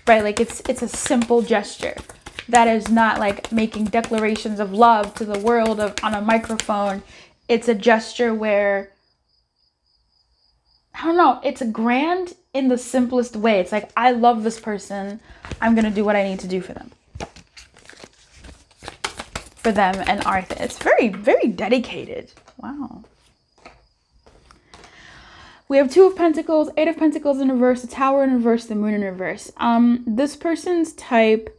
right? Like it's a simple gesture that is not like making declarations of love to the world on a microphone. It's a gesture where, I don't know, it's a grand in the simplest way. It's like, I love this person. I'm going to do what I need to do for them. For them and our thing. It's very, very dedicated. Wow. We have 2 of Pentacles, 8 of Pentacles in reverse, the Tower in reverse, the Moon in reverse. This person's type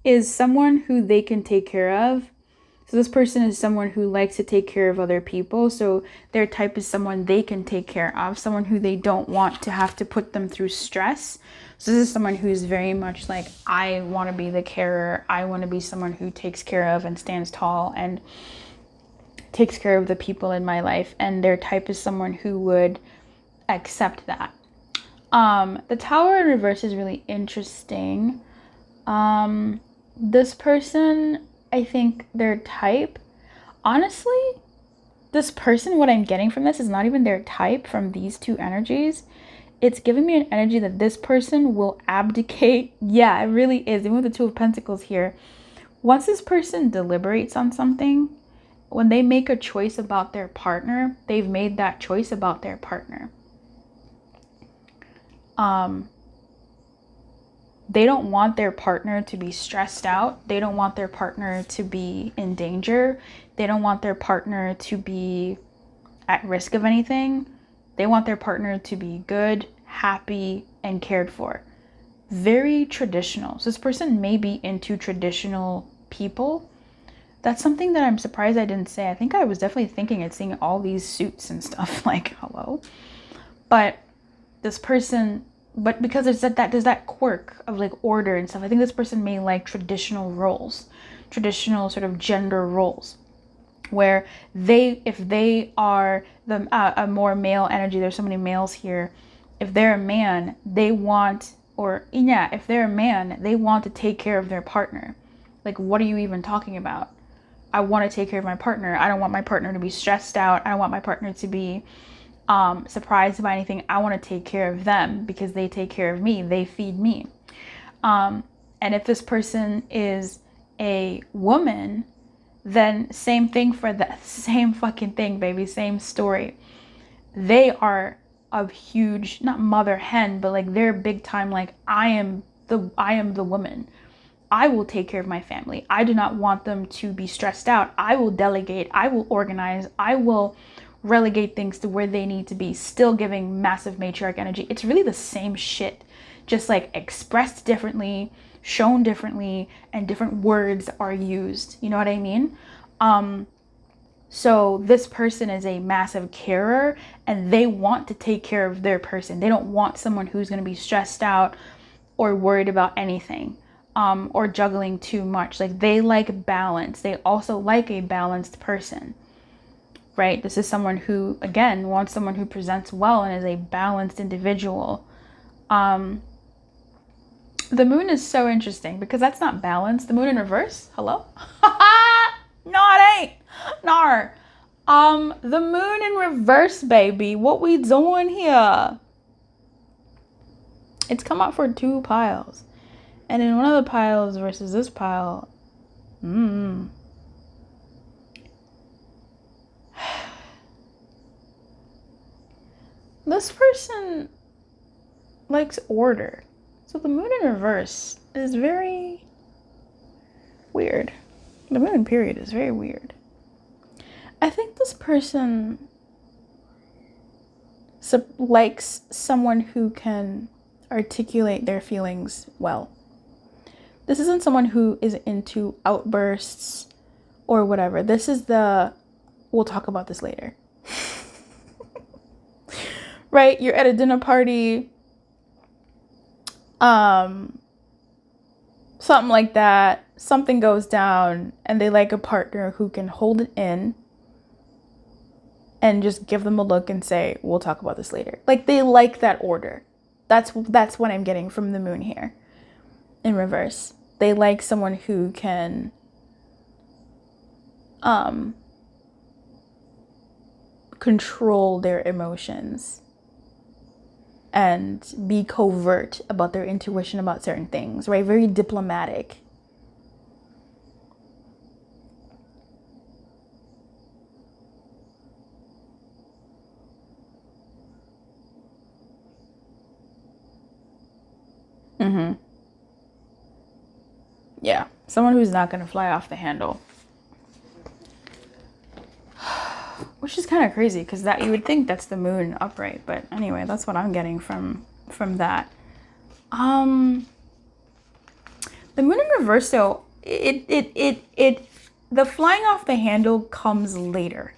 is someone who they can take care of. So this person is someone who likes to take care of other people. So their type is someone they can take care of, someone who they don't want to have to put them through stress. So this is someone who is very much like, I want to be the carer. I want to be someone who takes care of and stands tall and takes care of the people in my life. And their type is someone who would accept that. The Tower in reverse is really interesting. This person, I think their type, honestly, this person, what I'm getting from this is not even their type from these 2 energies. It's giving me an energy that this person will abdicate. Yeah, it really is. Even with the 2 of Pentacles here. Once this person deliberates on something, when they make a choice about their partner, they've made that choice about their partner. They don't want their partner to be stressed out. They don't want their partner to be in danger. They don't want their partner to be at risk of anything. They want their partner to be good, happy, and cared for. Very traditional. So this person may be into traditional people. That's something that I'm surprised I didn't say. I think I was definitely thinking it, seeing all these suits and stuff, like, hello. But this person, but because there's that quirk of like order and stuff, I think this person may like traditional roles, traditional sort of gender roles, where if they are a more male energy, there's so many males here. If they're a man, if they're a man, they want to take care of their partner. Like, what are you even talking about? I want to take care of my partner. I don't want my partner to be stressed out. I don't want my partner to be surprised by anything. I want to take care of them because they take care of me. They feed me. And if this person is a woman, then same thing for that. Same fucking thing, baby. Same story. They are a huge, not mother hen, but like they're big time. Like I am the woman. I will take care of my family. I do not want them to be stressed out. I will delegate. I will organize. I will relegate things to where they need to be, still giving massive matriarch energy. It's really the same shit, just like expressed differently, shown differently, and different words are used. You know what I mean? So this person is a massive carer and they want to take care of their person. They don't want someone who's going to be stressed out or worried about anything, or juggling too much. Like they like balance. They also like a balanced person. Right? This is someone who, again, wants someone who presents well and is a balanced individual. The moon is so interesting because that's not balanced. The moon in reverse? Hello? No, it ain't. Nar. The moon in reverse, baby. What we doing here? It's come out for 2 piles. And in one of the piles versus this pile, this person likes order. So the moon in reverse is very weird. The moon period is very weird. I think this person likes someone who can articulate their feelings well. This isn't someone who is into outbursts or whatever. This is we'll talk about this later. Right? You're at a dinner party, something like that. Something goes down and they like a partner who can hold it in and just give them a look and say, we'll talk about this later. Like they like that order. That's what I'm getting from the moon here in reverse. They like someone who can control their emotions and be covert about their intuition about certain things, right? Very diplomatic. Yeah, someone who's not going to fly off the handle. Which is kind of crazy because that you would think that's the moon upright, but anyway, that's what I'm getting from that. The moon in reverse though, the flying off the handle comes later.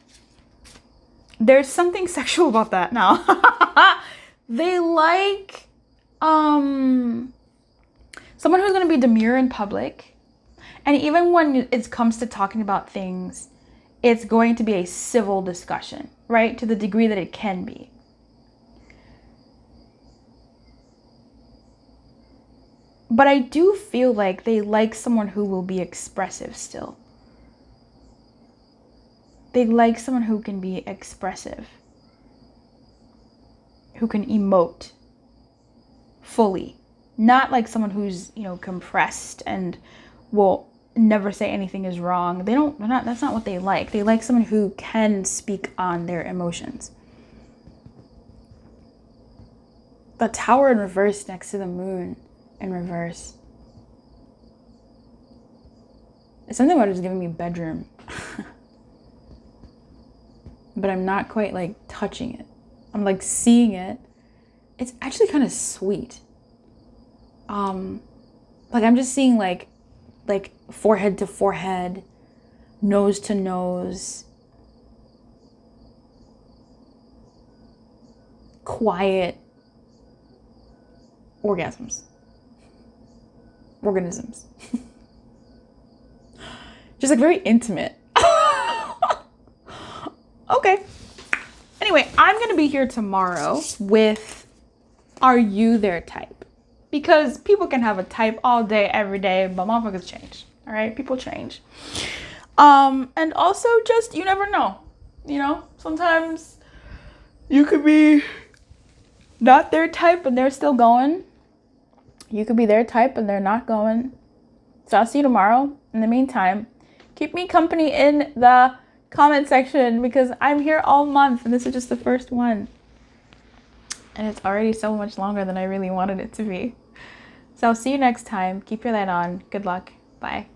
There's something sexual about that now. They like someone who's going to be demure in public, and even when it comes to talking about things, it's going to be a civil discussion, right? To the degree that it can be. But I do feel like they like someone who will be expressive still. They like someone who can be expressive, who can emote fully. Not like someone who's, compressed and will never say anything is wrong. That's not what they like. They like someone who can speak on their emotions. The tower in reverse next to the moon in reverse. It's something about it is giving me bedroom. But I'm not quite like touching it. I'm like seeing it. It's actually kind of sweet. Like I'm just seeing like forehead to forehead, nose to nose, quiet organisms. Just like very intimate. Okay. Anyway, I'm going to be here tomorrow with Are You Their Type? Because people can have a type all day, every day, but motherfuckers change. All right? People change. And also just, you never know. Sometimes You could be not their type and they're still going. You could be their type and they're not going. So I'll see you tomorrow. In the meantime, keep me company in the comment section because I'm here all month and this is just the first one. And it's already so much longer than I really wanted it to be. So I'll see you next time. Keep your light on. Good luck. Bye.